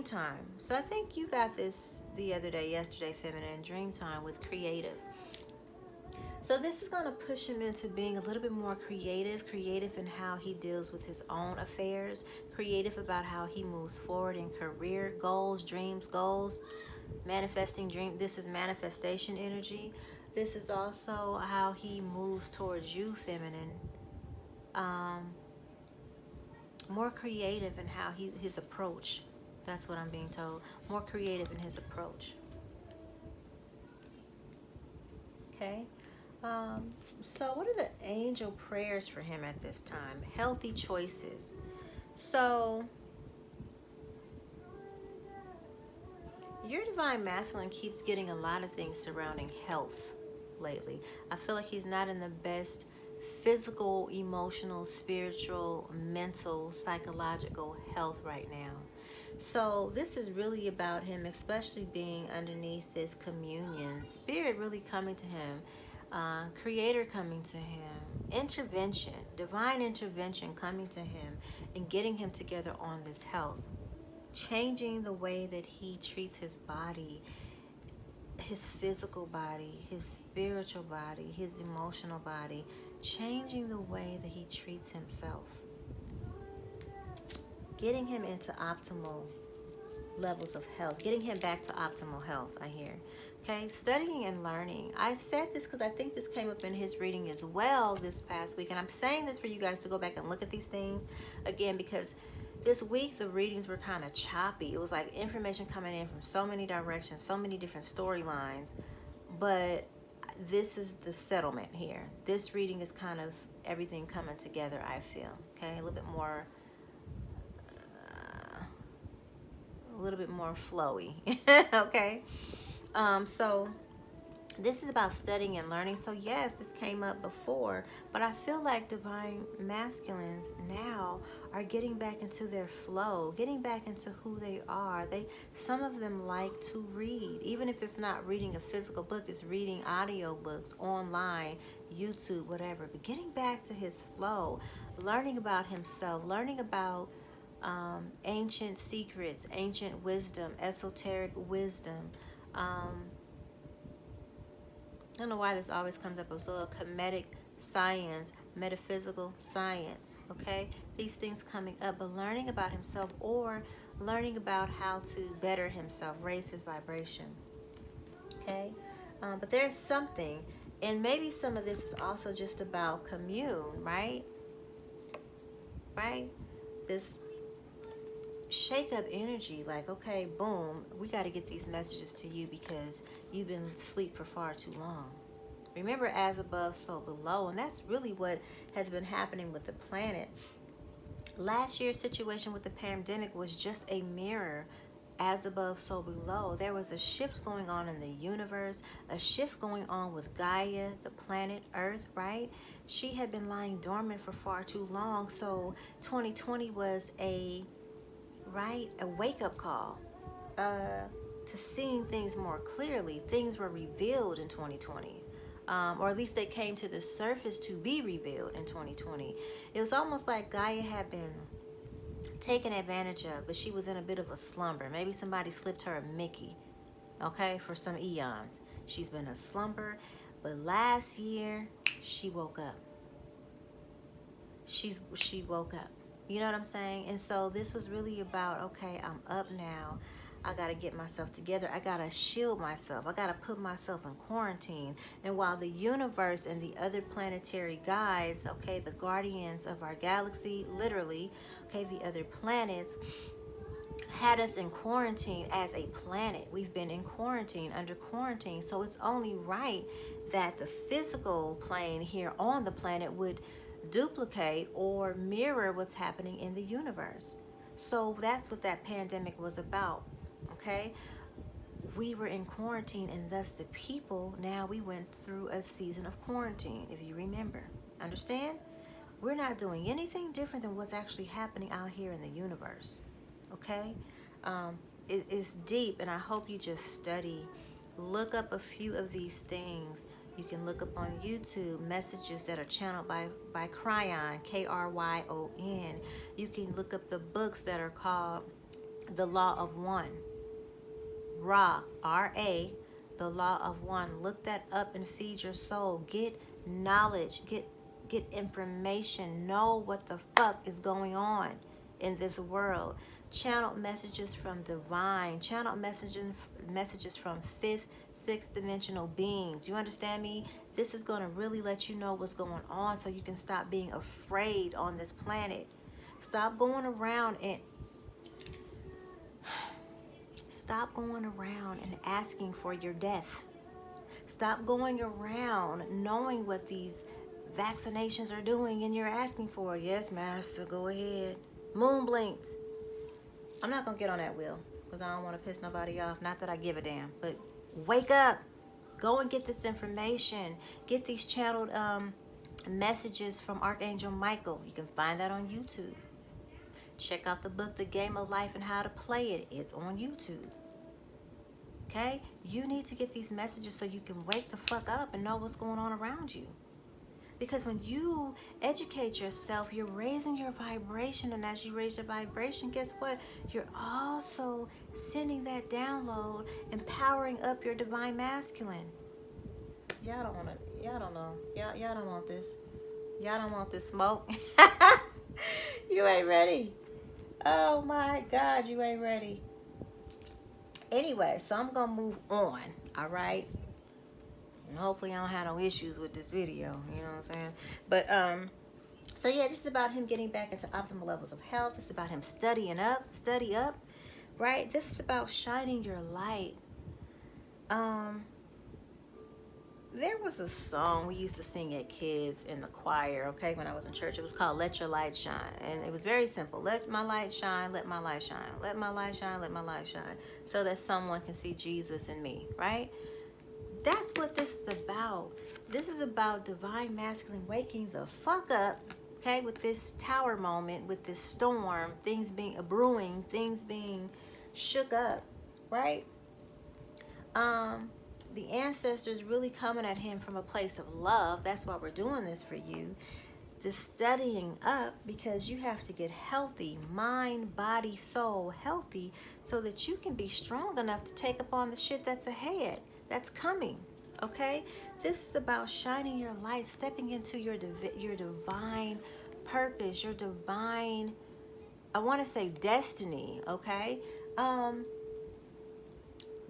[SPEAKER 1] time. So I think you got this the other day, yesterday, feminine. Dream time with creative. So this is going to push him into being a little bit more creative in how he deals with his own affairs, creative about how he moves forward in career, goals, dreams, goals, manifesting dream. This is manifestation energy. This is also how he moves towards you, feminine. More creative in how his approach. That's what I'm being told. More creative in his approach. Okay. So what are the angel prayers for him at this time? Healthy choices. So your divine masculine keeps getting a lot of things surrounding health lately. I feel like he's not in the best physical, emotional, spiritual, mental, psychological health right now. So this is really about him, especially being underneath this communion. Spirit really coming to him. Creator coming to him, intervention, divine intervention coming to him and getting him together on this health, changing the way that he treats his body, his physical body, his spiritual body, his emotional body, changing the way that he treats himself, getting him into optimal levels of health, getting him back to optimal health, I hear. Okay, studying and learning. I said this because I think this came up in his reading as well this past week. And I'm saying this for you guys to go back and look at these things again, because this week the readings were kind of choppy. It was like information coming in from so many directions, so many different storylines. But this is the settlement here. This reading is kind of everything coming together, I feel. Okay, a little bit more flowy. Okay. So this is about studying and learning. So yes, this came up before, but I feel like divine masculines now are getting back into their flow, getting back into who they are. Some of them like to read, even if it's not reading a physical book, it's reading audio books online, YouTube, whatever. But getting back to his flow, learning about himself, learning about ancient secrets, ancient wisdom, esoteric wisdom. I don't know why this always comes up. It's a little comedic science, metaphysical science, okay? These things coming up, but learning about himself or learning about how to better himself, raise his vibration, okay? But there's something, and maybe some of this is also just about commune, right? Right? This shake up energy, like, okay, boom, we got to get these messages to you because you've been asleep for far too long. Remember, as above, so below, and that's really what has been happening with the planet. Last year's situation with the pandemic was just a mirror. As above, so below. There was a shift going on in the universe, a shift going on with Gaia, the planet Earth, right? She had been lying dormant for far too long, so 2020 was a wake-up call to seeing things more clearly. Things were revealed in 2020, or at least they came to the surface to be revealed in 2020. It was almost like Gaia had been taken advantage of, but she was in a bit of a slumber. Maybe somebody slipped her a Mickey, okay, for some eons. She's been a slumber, but last year she woke up. She woke up. You know what I'm saying? And so this was really about, okay, I'm up now. I got to get myself together. I got to shield myself. I got to put myself in quarantine. And while the universe and the other planetary guides, okay, the guardians of our galaxy, literally, okay, the other planets, had us in quarantine as a planet. We've been in quarantine, under quarantine. So it's only right that the physical plane here on the planet would duplicate or mirror what's happening in the universe. So that's what that pandemic was about. Okay, we were in quarantine, and thus the people, now we went through a season of quarantine, if you remember. Understand? We're not doing anything different than what's actually happening out here in the universe. Okay, it's deep, and I hope you just study, look up a few of these things. You can look up on YouTube messages that are channeled by Cryon, Kryon. You can look up the books that are called The Law of One, Ra, R-A, The Law of One. Look that up and feed your soul. Get knowledge, get information, know what the fuck is going on in this world. Channel messages from divine, channel messages from fifth, sixth dimensional beings. You understand me? This is going to really let you know what's going on so you can stop being afraid on this planet. Stop going around and asking for your death. Stop going around knowing what these vaccinations are doing and you're asking for it. Yes, master, go ahead. Moon blinked. I'm not going to get on that wheel because I don't want to piss nobody off. Not that I give a damn, but wake up. Go and get this information. Get these channeled messages from Archangel Michael. You can find that on YouTube. Check out the book, The Game of Life and How to Play It. It's on YouTube. Okay? You need to get these messages so you can wake the fuck up and know what's going on around you. Because when you educate yourself, you're raising your vibration. And as you raise your vibration, guess what? You're also sending that download, empowering up your divine masculine. Y'all don't want to, y'all don't know. Y'all don't want this. Y'all don't want this smoke. You ain't ready. Oh my God, you ain't ready. Anyway, so I'm going to move on. All right. And hopefully I don't have no issues with this video. You know what I'm saying? But, so yeah, this is about him getting back into optimal levels of health. This is about him study up, right? This is about shining your light. There was a song we used to sing at kids in the choir, okay, when I was in church. It was called Let Your Light Shine. And it was very simple. Let my light shine, let my light shine. Let my light shine, let my light shine. So that someone can see Jesus in me, right? that's what this is about. This is about divine masculine waking the fuck up, okay, with this tower moment, with this storm, things being brewing, things being shook up, right? The ancestors really coming at him from a place of love. That's why we're doing this for you. This studying up, because you have to get healthy, mind, body, soul healthy, so that you can be strong enough to take up on the shit that's ahead, that's coming. Okay, this is about shining your light, stepping into your divine purpose, your divine, I want to say destiny. Okay,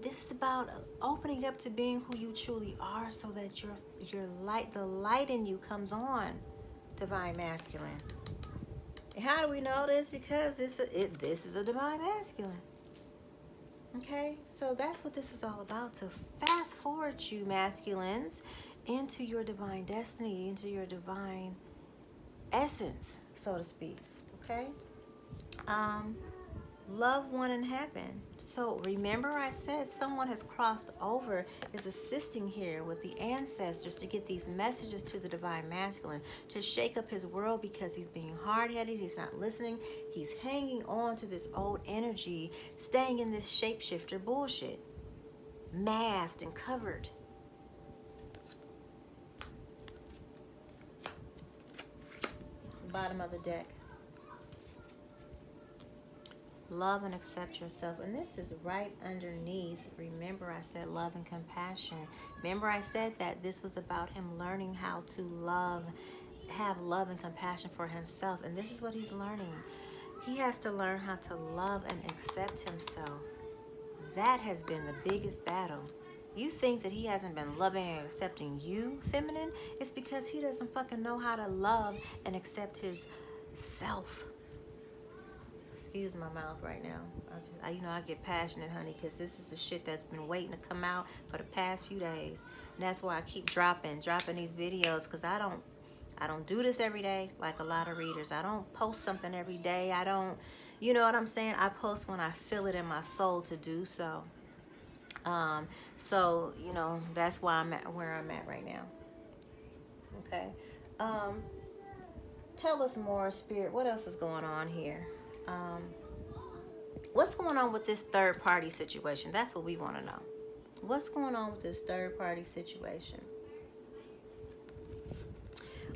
[SPEAKER 1] this is about opening up to being who you truly are, so that your light, the light in you, comes on. Divine masculine. And how do we know this? Because this is a divine masculine. Okay, so that's what this is all about, to fast forward you masculines into your divine destiny, into your divine essence, so to speak. Okay, love, one, and happen. So remember, I said someone has crossed over, is assisting here with the ancestors to get these messages to the divine masculine, to shake up his world, because he's being hard-headed, he's not listening, he's hanging on to this old energy, staying in this shapeshifter bullshit, masked and covered. Bottom of the deck. Love and accept yourself. And this is right underneath. Remember, I said love and compassion. Remember, I said that this was about him learning how to love, have love and compassion for himself. And this is what he's learning. He has to learn how to love and accept himself. That has been the biggest battle. You think that he hasn't been loving and accepting you, feminine? It's because he doesn't fucking know how to love and accept his self. Excuse my mouth right now. I get passionate, honey, because this is the shit that's been waiting to come out for the past few days. And that's why I keep dropping these videos, because I don't do this every day like a lot of readers. I don't post something every day. I don't, you know what I'm saying? I post when I feel it in my soul to do so. So, you know, that's why I'm at where I'm at right now. Okay. Tell us more, Spirit. What else is going on here? What's going on with this third party situation? That's what we want to know. What's going on with this third party situation?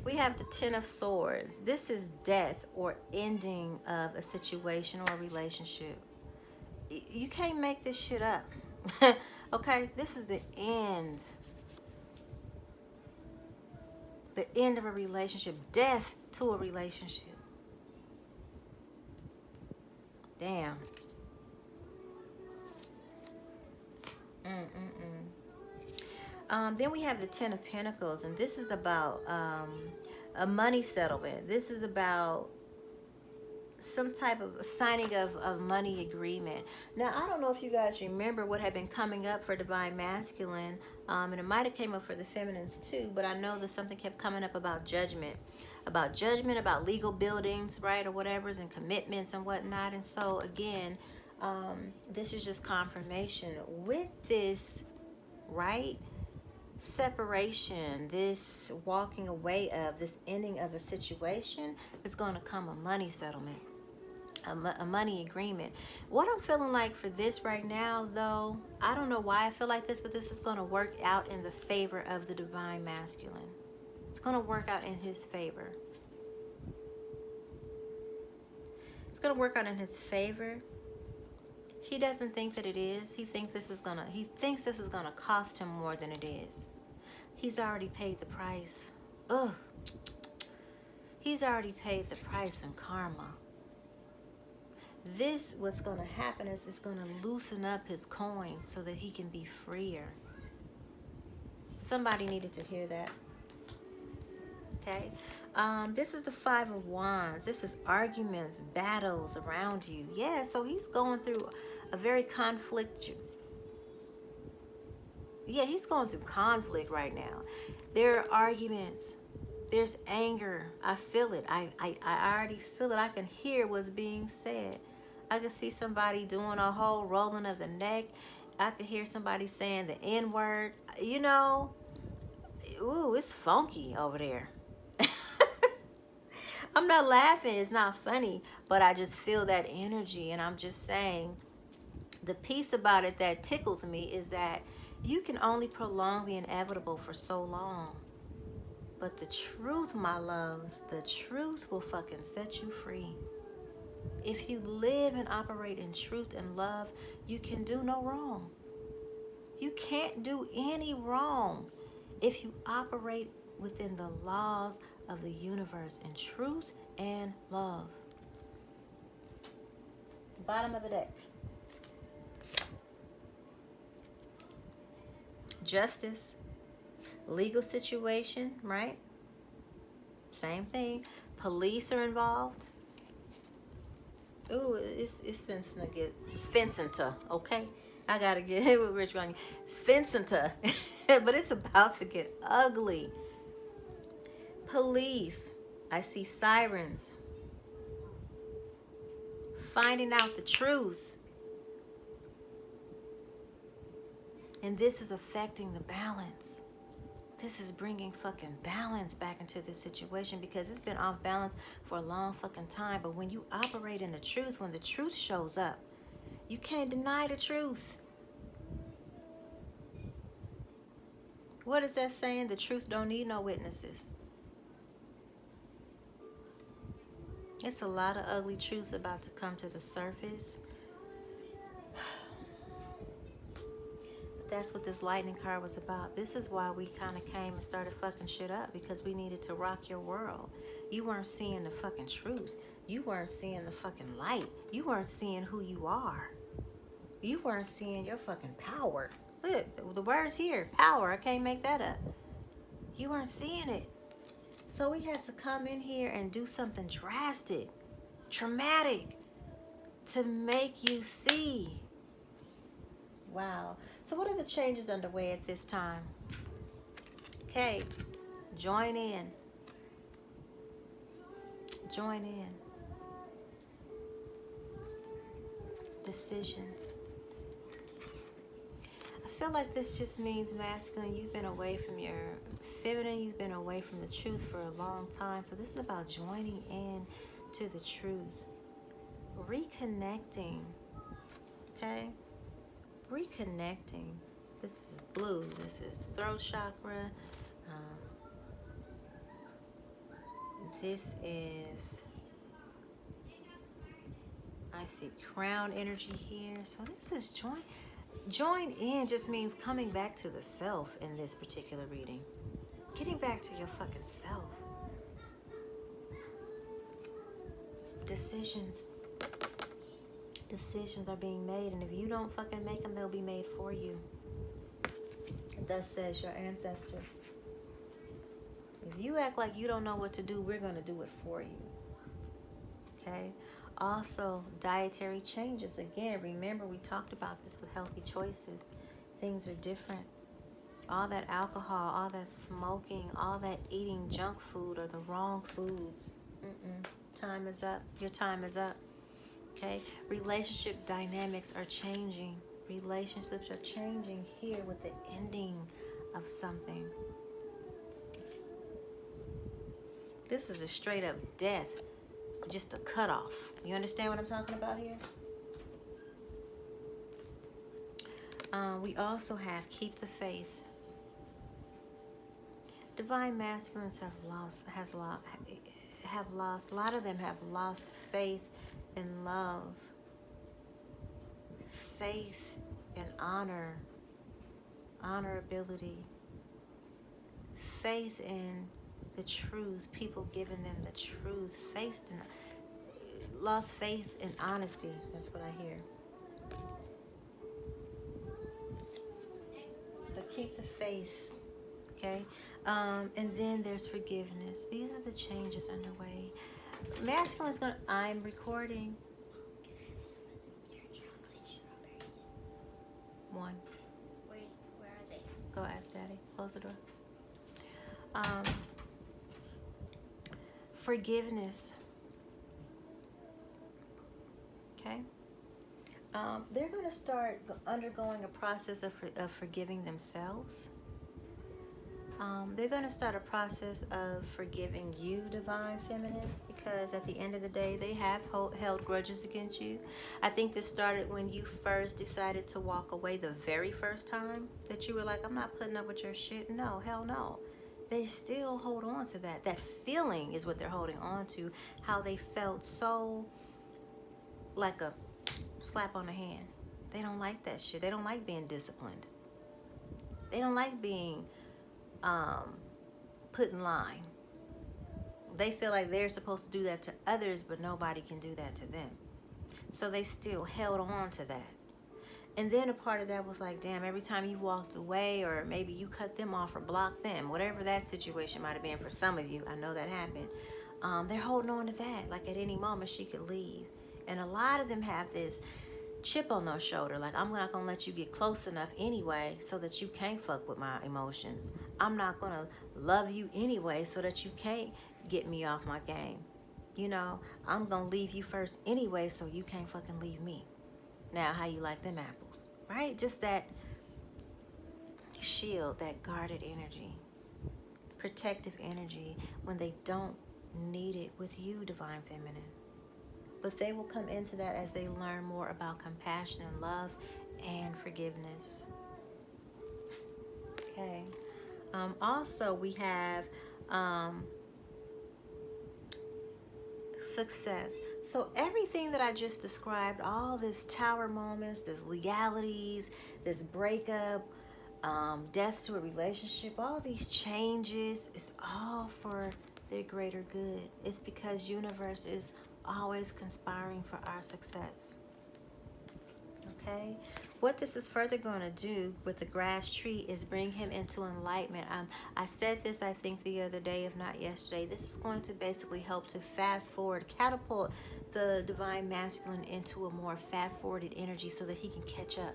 [SPEAKER 1] We have the Ten of Swords. This is death or ending of a situation or a relationship. You can't make this shit up. Okay, this is the end. The end of a relationship. Death to a relationship. Damn. Then we have the Ten of Pentacles, and this is about a money settlement. This is about some type of signing of money agreement. Now, I don't know if you guys remember what had been coming up for Divine Masculine, and it might have came up for the Feminines too, but I know that something kept coming up about judgment, about legal buildings, right, or whatever's, and commitments and whatnot. And so again, this is just confirmation with this, right, separation, this walking away of, this ending of a situation, is going to come a money settlement, a money agreement. What I'm feeling like for this right now, though, I don't know why I feel like this, but this is going to work out in the favor of the Divine Masculine. It's going to work out in his favor. It's going to work out in his favor. He doesn't think that it is. He thinks this is gonna cost him more than it is. He's already paid the price. Ugh. He's already paid the price in karma. This, what's gonna happen is it's gonna loosen up his coin so that he can be freer. Somebody needed to hear that. Okay. This is the Five of Wands. This is arguments, battles around you. Yeah, so he's going through a very he's going through conflict right now. There are arguments. There's anger. I feel it. I already feel it. I can hear what's being said. I can see somebody doing a whole rolling of the neck. I could hear somebody saying the N word. You know, ooh, it's funky over there. I'm not laughing. It's not funny, but I just feel that energy, and I'm just saying, the piece about it that tickles me is that you can only prolong the inevitable for so long. But the truth, my loves, the truth will fucking set you free. If you live and operate in truth and love, you can do no wrong. You can't do any wrong if you operate within the laws of the universe in truth and love. Bottom of the deck. Justice. Legal situation, right? Same thing. Police are involved. Ooh, it's been to get fencing to, okay? I gotta get hit with Rich on you. Fencing to. But it's about to get ugly. Police. I see sirens. Finding out the truth. And this is affecting the balance. This is bringing fucking balance back into this situation because it's been off balance for a long fucking time. But when you operate in the truth, when the truth shows up, you can't deny the truth. What is that saying? The truth don't need no witnesses. It's a lot of ugly truths about to come to the surface. That's what this lightning card was about. This is why we kind of came and started fucking shit up, because we needed to rock your world. You weren't seeing the fucking truth. You weren't seeing the fucking light. You weren't seeing who you are. You weren't seeing your fucking power. Look, the word's here. Power. I can't make that up. You weren't seeing it. So we had to come in here and do something drastic, traumatic, to make you see. Wow. So what are the changes underway at this time? Okay. Join in. Join in. Decisions. I feel like this just means masculine. You've been away from your feminine. You've been away from the truth for a long time. So this is about joining in to the truth. Reconnecting. Okay? Reconnecting. This is blue. This is throat chakra. This is, I see crown energy here. So this is join in just means coming back to the self in this particular reading. Getting back to your fucking self. Decisions are being made, and if you don't fucking make them, they'll be made for you. Thus says your ancestors. If you act like you don't know what to do, we're going to do it for you. Okay? Also, dietary changes. Again, remember we talked about this with healthy choices. Things are different. All that alcohol, all that smoking, all that eating junk food are the wrong foods. Time is up. Your time is up. Okay? Relationship dynamics are changing. Relationships are changing here with the ending of something. This is a straight up death. Just a cutoff. You understand what I'm talking about here? We also have keep the faith. Divine masculines have lost. A lot of them have lost faith in love, faith in honor, honorability, faith in the truth, people giving them the truth, lost faith in honesty. That's what I hear. But keep the faith, okay? And then there's forgiveness. These are the changes underway. Masculine's gonna, I'm recording. One.
[SPEAKER 3] Where are they?
[SPEAKER 1] Go ask Daddy. Close the door. Forgiveness. Okay? They're going to start undergoing a process of forgiving themselves. They're going to start a process of forgiving you, divine feminines, because at the end of the day, they have held grudges against you. I think this started when you first decided to walk away the very first time that you were like, I'm not putting up with your shit. No, hell no. They still hold on to that. That feeling is what they're holding on to. How they felt so like a slap on the hand. They don't like that shit. They don't like being disciplined. They don't like being put in line. They feel like they're supposed to do that to others, but nobody can do that to them. So they still held on to that. And then a part of that was like, damn, every time you walked away, or maybe you cut them off or blocked them, whatever that situation might have been for some of you, I know that happened. They're holding on to that. Like at any moment she could leave. And a lot of them have this chip on their shoulder, like, I'm not gonna let you get close enough anyway so that you can't fuck with my emotions. I'm not gonna love you anyway so that you can't get me off my game. You know, I'm gonna leave you first anyway so you can't fucking leave me. Now, how you like them apples, right? Just that shield, that guarded energy, protective energy when they don't need it with you, divine feminine. But they will come into that as they learn more about compassion and love and forgiveness. Okay. Also, we have success. So everything that I just described, all this tower moments, this legalities, this breakup, death to a relationship, all these changes, it's all for their greater good. It's because universe is always conspiring for our success. Okay, what this is further going to do with the grass tree is bring him into enlightenment. I said this, I think, the other day, if not yesterday. This is going to basically help to fast forward, catapult the divine masculine into a more fast forwarded energy so that he can catch up.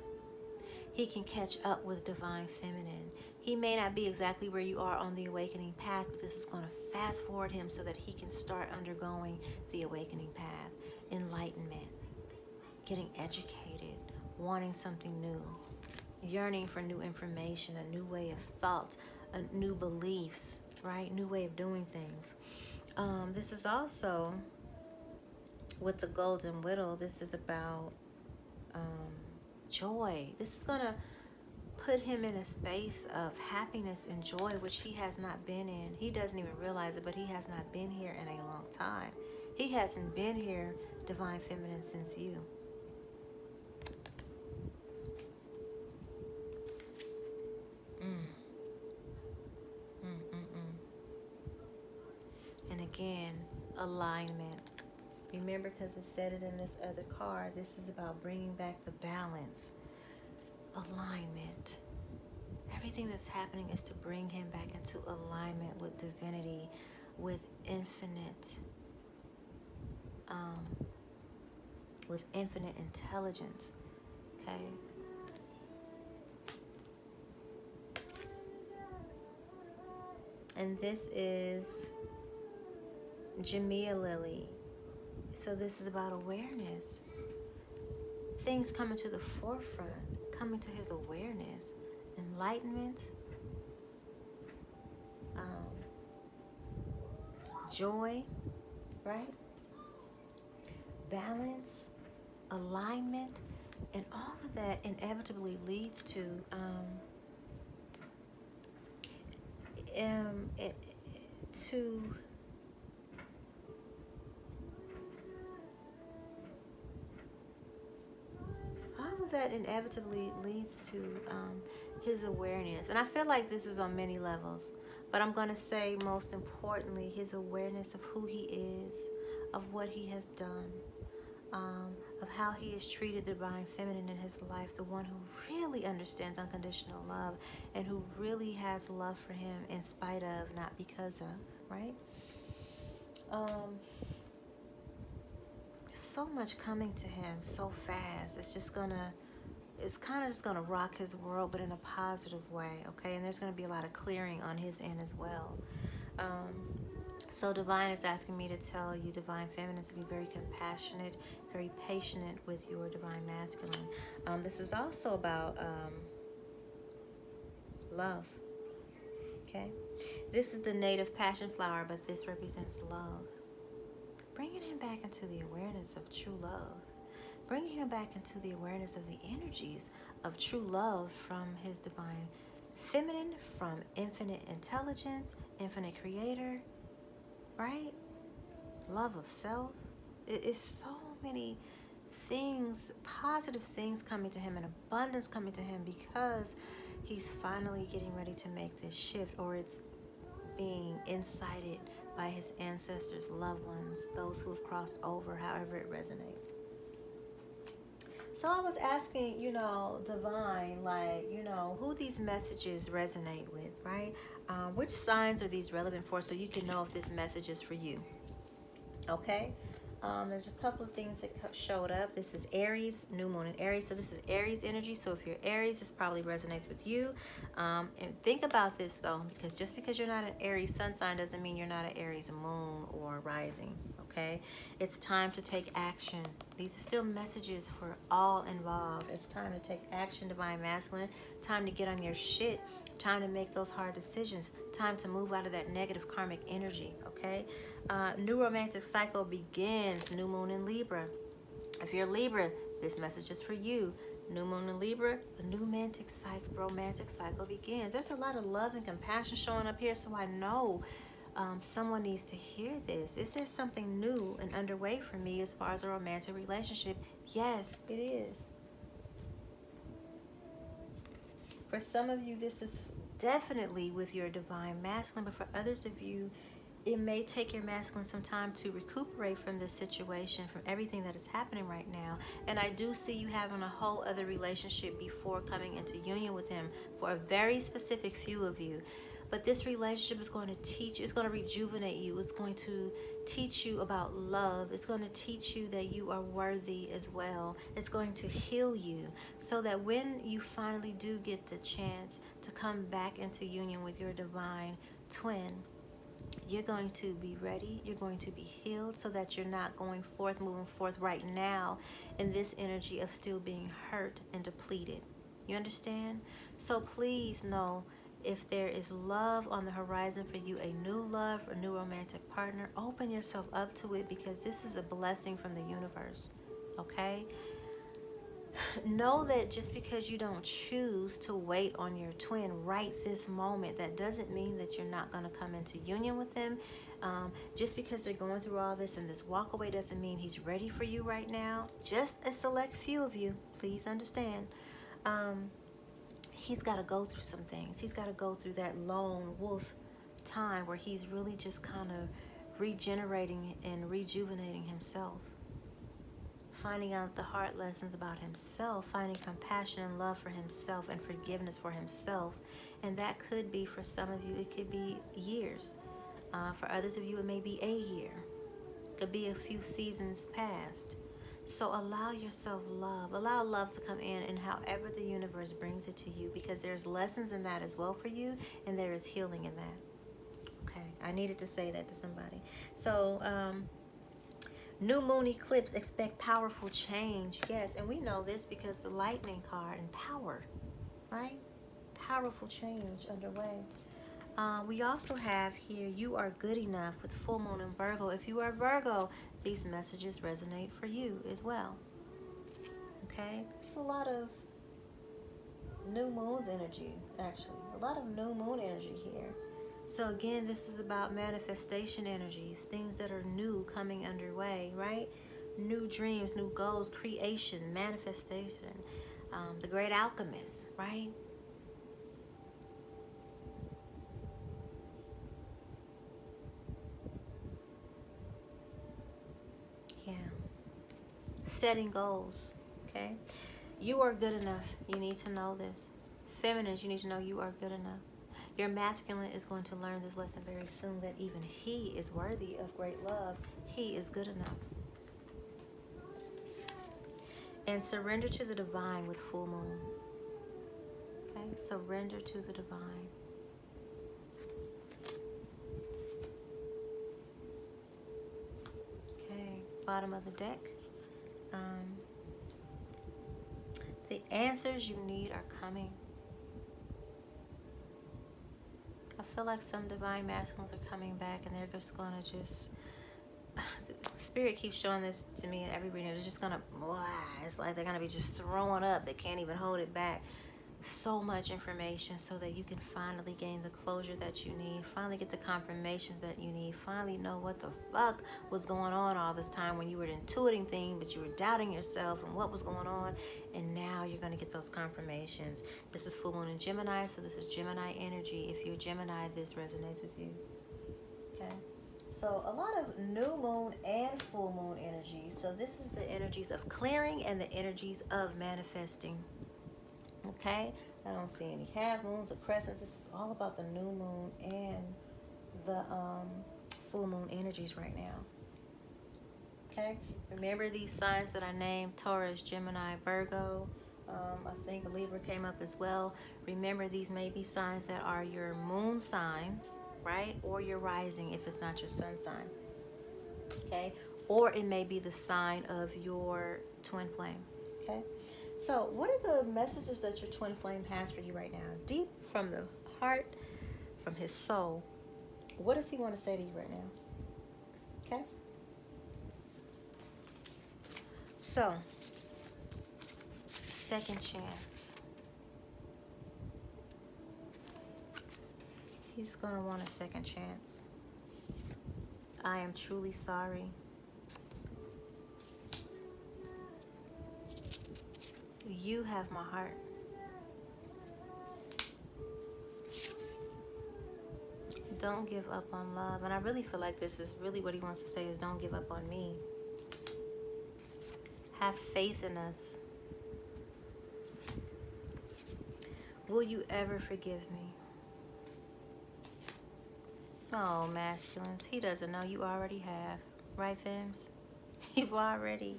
[SPEAKER 1] He can catch up with divine feminine. He may not be exactly where you are on the awakening path, but this is going to fast forward him so that he can start undergoing the awakening path, enlightenment, getting educated, wanting something new, yearning for new information, a new way of thought, new beliefs, right? New way of doing things. This is also with the golden widow. This is about joy. This is going to put him in a space of happiness and joy, which he has not been in. He doesn't even realize it, but he has not been here in a long time. He hasn't been here, divine feminine, since you. And again, alignment. Remember, because it said it in this other card, this is about bringing back the balance. Alignment. Everything that's happening is to bring him back into alignment with divinity, with infinite intelligence. Okay. And this is Jamia Lily. So this is about awareness. Things coming to the forefront, coming to his awareness, enlightenment, joy, right? Balance, alignment, and all of that inevitably leads to that inevitably leads to his awareness. And I feel like this is on many levels, but I'm going to say most importantly his awareness of who he is, of what he has done, of how he has treated the divine feminine in his life, the one who really understands unconditional love and who really has love for him in spite of, not because of, right? So much coming to him so fast. It's kind of just gonna rock his world, but in a positive way, okay? And there's gonna be a lot of clearing on his end as well. So divine is asking me to tell you, divine feminines, to be very compassionate, very patient with your divine masculine. This is also about love. Okay, this is the native passion flower, but this represents love. Bringing him back into the awareness of true love. Bringing him back into the awareness of the energies of true love from his divine feminine, from infinite intelligence, infinite creator, right? Love of self. It is so many things, positive things coming to him, and abundance coming to him, because he's finally getting ready to make this shift, or it's being incited by his ancestors, loved ones, those who have crossed over, however it resonates. So I was asking, divine, like, who these messages resonate with, right? Which signs are these relevant for, so you can know if this message is for you. Okay? There's a couple of things that showed up. This is Aries, new moon in Aries. So this is Aries energy. So if you're Aries, this probably resonates with you. And think about this, though, because just because you're not an Aries sun sign doesn't mean you're not an Aries moon or rising. Okay? It's time to take action. These are still messages for all involved. It's time to take action, divine masculine. Time to get on your shit. Time to make those hard decisions. Time to move out of that negative karmic energy. Okay? New romantic cycle begins. New moon in Libra. If you're Libra, this message is for you. New moon in Libra, a new romantic cycle begins. There's a lot of love and compassion showing up here, so I know someone needs to hear this. Is there something new and underway for me as far as a romantic relationship? Yes, it is. For some of you, this is definitely with your divine masculine, but for others of you, it may take your masculine some time to recuperate from this situation, from everything that is happening right now. And I do see you having a whole other relationship before coming into union with him, for a very specific few of you. But this relationship is going to teach, it's going to rejuvenate you. It's going to teach you about love. It's going to teach you that you are worthy as well. It's going to heal you, so that when you finally do get the chance to come back into union with your divine twin, you're going to be ready, you're going to be healed, so that you're not moving forth right now in this energy of still being hurt and depleted. You understand? So please know, if there is love on the horizon for you, a new love, a new romantic partner, open yourself up to it, because this is a blessing from the universe. Okay? Know that just because you don't choose to wait on your twin right this moment, that doesn't mean that you're not going to come into union with them. Just because they're going through all this and this walk away doesn't mean he's ready for you right now. Just a select few of you, please understand. He's got to go through some things. He's got to go through that lone wolf time where he's really just kind of regenerating and rejuvenating himself. Finding out the hard lessons about himself, finding compassion and love for himself and forgiveness for himself. And that could be, for some of you, it could be years. For others of you, it may be a year. It could be a few seasons past. So allow yourself love. Allow love to come in however the universe brings it to you, because there's lessons in that as well for you, and there is healing in that. Okay, I needed to say that to somebody. So, new moon eclipse, expect powerful change. Yes, and we know this because the lightning card and power, right? Powerful change underway. We also have here, you are good enough, with full moon in Virgo. If you are Virgo, these messages resonate for you as well. Okay? It's a lot of new moon's energy, actually. A lot of new moon energy here. So again, this is about manifestation energies, things that are new coming underway, right? New dreams, new goals, creation, manifestation. The great alchemist, right? Yeah. Setting goals, okay? You are good enough. You need to know this. Feminines, you need to know you are good enough. Your masculine is going to learn this lesson very soon, that even he is worthy of great love. He is good enough. And surrender to the divine with full moon. Okay? Surrender to the divine. bottom of the deck. The answers you need are coming. I feel like some divine masculines are coming back, and they're just gonna Spirit keeps showing this to me in every reading. They're just gonna, it's like they're gonna be just throwing up. They can't even hold it back. So much information so that you can finally gain the closure that you need, finally get the confirmations that you need, finally know what the fuck was going on all this time when you were intuiting things, but you were doubting yourself and what was going on, and now you're going to get those confirmations. This is full moon in Gemini, so this is Gemini energy. If you're Gemini, this resonates with you. Okay, so a lot of new moon and full moon energy. So this is the energies of clearing and the energies of manifesting. Okay, I don't see any half moons or crescents. This is all about the new moon and the full moon energies right now. Okay, remember these signs that I named: Taurus, Gemini, Virgo. I think Libra came up as well. Remember, these may be signs that are your moon signs, right? Or your rising if it's not your sun sign. Okay, or it may be the sign of your twin flame. Okay. So what are the messages that your twin flame has for you right now? Deep from the heart, from his soul, what does he want to say to you right now? Okay? So, second chance. He's going to want a second chance. I am truly sorry. You have my heart. Don't give up on love. And I really feel like this is really what he wants to say is don't give up on me. Have faith in us. Will you ever forgive me? Oh, masculines. He doesn't know. You already have. Right, Femmes? You've already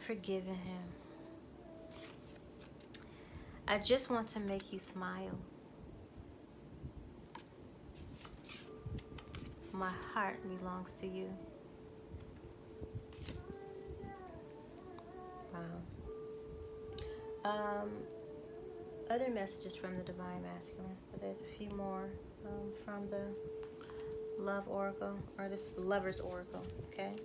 [SPEAKER 1] forgiven him. I just want to make you smile. My heart belongs to you. Wow. Other messages from the Divine Masculine. But there's a few more from the Love Oracle, or this is the Lover's Oracle. Okay.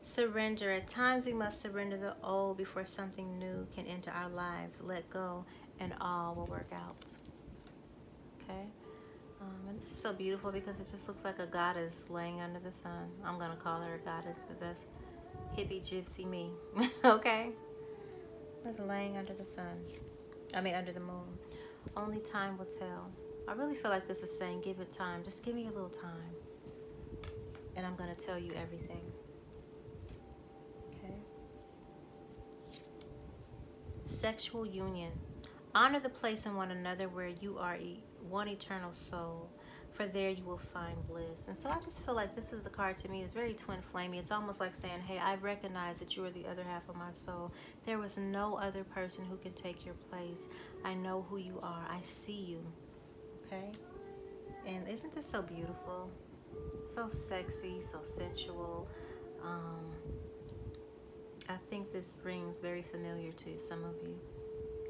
[SPEAKER 1] Surrender. At times we must surrender the old before something new can enter our lives. Let go and all will work out. Okay. And this is so beautiful because it just looks like a goddess laying under the sun. I'm going to call her a goddess because that's hippie gypsy me. Okay. That's laying under the sun. Under the moon. Only time will tell. I really feel like this is saying give it time. Just give me a little time. And I'm going to tell you everything. Sexual union. Honor the place in one another where you are one eternal soul, for there you will find bliss. And so I just feel like this is the card to me. It's very twin flamey. It's almost like saying, hey, I recognize that you are the other half of my soul. There was no other person who could take your place. I know who you are. I see you. Okay? And isn't this so beautiful? So sexy, so sensual. I think this rings very familiar to some of you.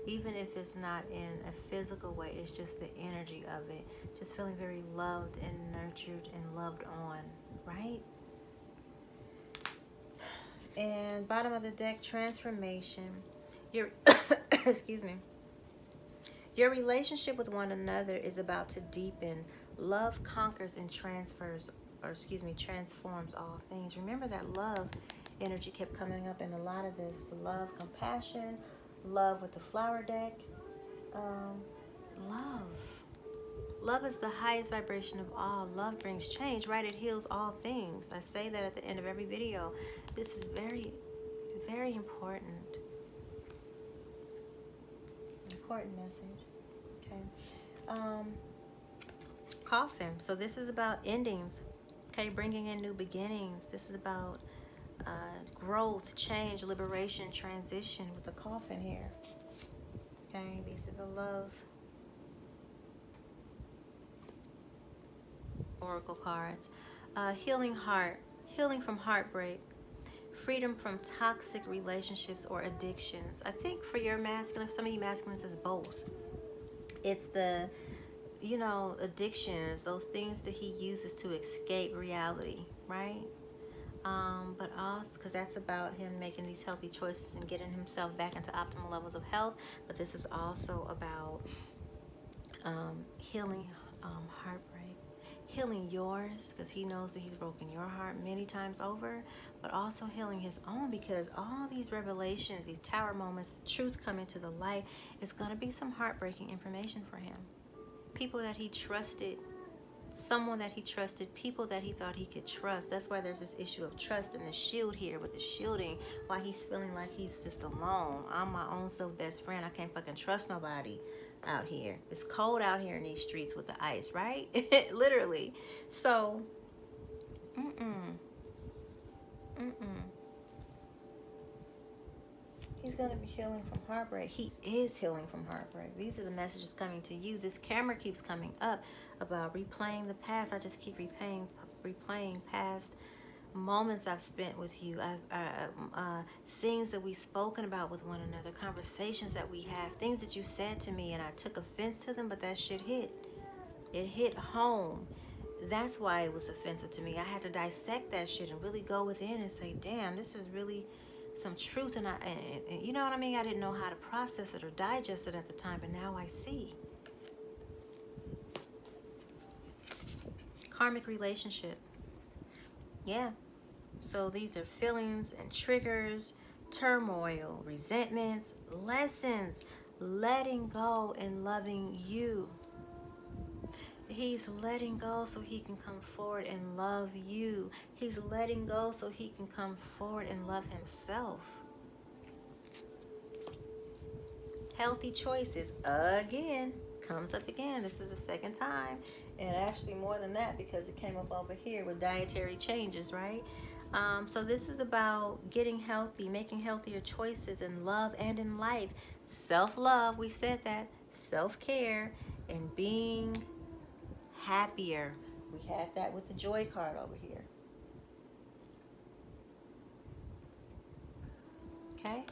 [SPEAKER 1] Even if it's not in a physical way, it's just the energy of it. Just feeling very loved and nurtured and loved on, right? And bottom of the deck, transformation. Your excuse me. Your relationship with one another is about to deepen. Love conquers and transforms all things. Remember that love energy kept coming up in a lot of this. Love, compassion, love with the flower deck. Love is the highest vibration of all. Love brings change, right? It heals all things. I say that at the end of every video. This is very, very important. Important message. Okay. Coffin. So this is about endings. Okay, bringing in new beginnings. This is about growth, change, liberation, transition with the coffin here. Okay, these are the love oracle cards. Healing heart, healing from heartbreak, freedom from toxic relationships or addictions. I think for your masculine, some of you masculines is both. It's the, you know, addictions, those things that he uses to escape reality, right? But also because that's about him making these healthy choices and getting himself back into optimal levels of health. But this is also about healing heartbreak, healing yours because he knows that he's broken your heart many times over, but also healing his own because all these revelations, these tower moments, truth coming to the light, is going to be some heartbreaking information for him. People that he trusted, someone that he trusted, people that he thought he could trust. That's why there's this issue of trust and the shield here with the shielding, why he's feeling like he's just alone. I'm my own self best friend. I can't fucking trust nobody out here. It's cold out here in these streets with the ice, right? Literally. So, he's going to be healing from heartbreak. He is healing from heartbreak. These are the messages coming to you. This camera keeps coming up about replaying the past. I just keep replaying past moments I've spent with you. Things that we've spoken about with one another, conversations that we have, things that you said to me and I took offense to them, but that shit hit. It hit home. That's why it was offensive to me. I had to dissect that shit and really go within and say, damn, this is really some truth, and you know what I mean? I didn't know how to process it or digest it at the time, but now I see. Karmic relationship. Yeah. So these are feelings and triggers, turmoil, resentments, lessons, letting go and loving you. He's letting go so he can come forward and love you. He's letting go so he can come forward and love himself. Healthy choices, again, comes up again. This is the second time. And actually more than that because it came up over here with dietary changes, right? So this is about getting healthy, making healthier choices in love and in life. Self-love, we said that. Self-care and being happier. We had that with the joy card over here. Okay?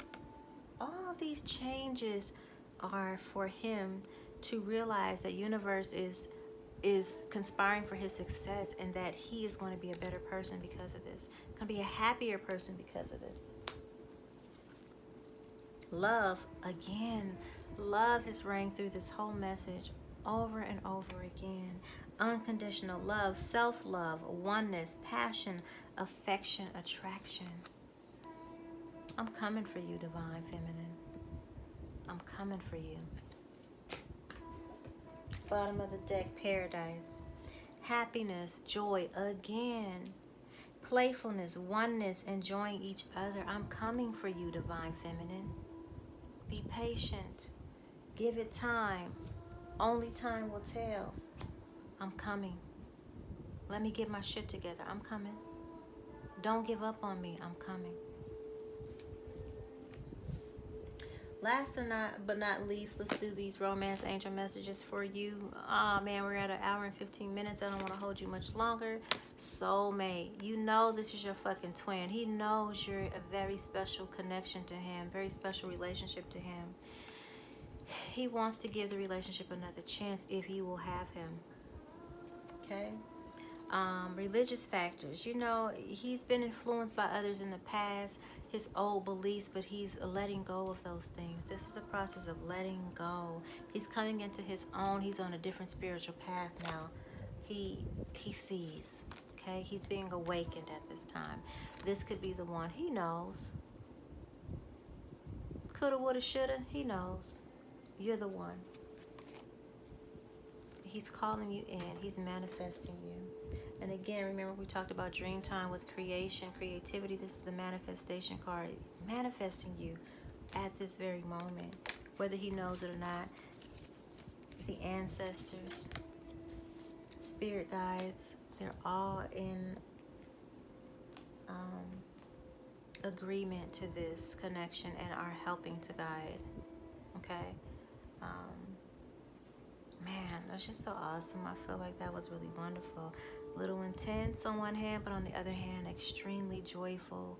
[SPEAKER 1] All these changes are for him to realize that universe is conspiring for his success and that he is going to be a better person because of this. Going to be a happier person because of this. Love, again, love has rang through this whole message over and over again. Unconditional love, self-love, oneness, passion, affection, attraction. I'm coming for you, divine feminine. I'm coming for you. Bottom of the deck, paradise. Happiness, joy, again. Playfulness, oneness, enjoying each other. I'm coming for you, divine feminine. Be patient. Give it time. Only time will tell. I'm coming. Let me get my shit together. I'm coming. Don't give up on me. I'm coming. Last but not least, let's do these romance angel messages for you. Oh man, we're at 1 hour and 15 minutes. I don't want to hold you much longer. Soulmate, you know this is your fucking twin. He knows you're a very special connection to him, very special relationship to him. He wants to give the relationship another chance if you will have him. Okay? Religious factors. You know, he's been influenced by others in the past, his old beliefs, but he's letting go of those things. This is a process of letting go. He's coming into his own. He's on a different spiritual path now. He sees. Okay? He's being awakened at this time. This could be the one. He knows. Coulda, woulda, shoulda. He knows. You're the one. He's calling you in. He's manifesting you. And again, remember we talked about dream time with creation, creativity. This is the manifestation card. He's manifesting you at this very moment, whether he knows it or not. The ancestors, spirit guides, they're all in agreement to this connection and are helping to guide. Okay. Man, that's just so awesome. I feel like that was really wonderful. A little intense on one hand, but on the other hand, extremely joyful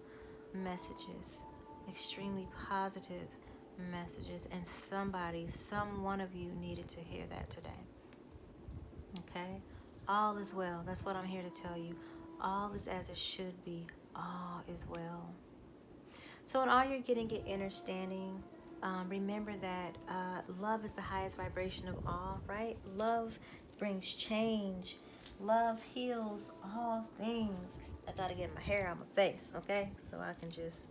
[SPEAKER 1] messages, extremely positive messages. And some one of you needed to hear that today. Okay? All is well. That's what I'm here to tell you. All is as it should be. All is well. So in all you're getting, get understanding. Remember that love is the highest vibration of all, right? Love brings change. Love heals all things. I gotta get my hair out my face, okay? So I can just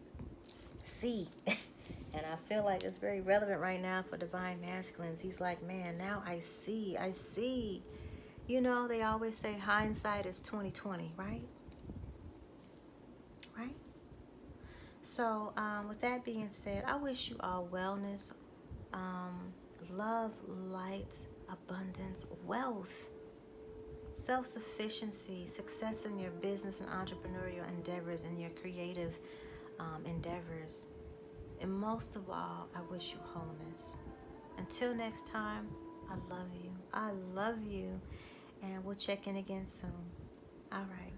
[SPEAKER 1] see. And I feel like it's very relevant right now for divine masculines. He's like, man, now I see. You know, they always say hindsight is 20/20, right? Right? So, with that being said, I wish you all wellness, love, light, abundance, wealth, self-sufficiency, success in your business and entrepreneurial endeavors and your creative endeavors. And most of all, I wish you wholeness. Until next time, I love you. I love you. And we'll check in again soon. All right.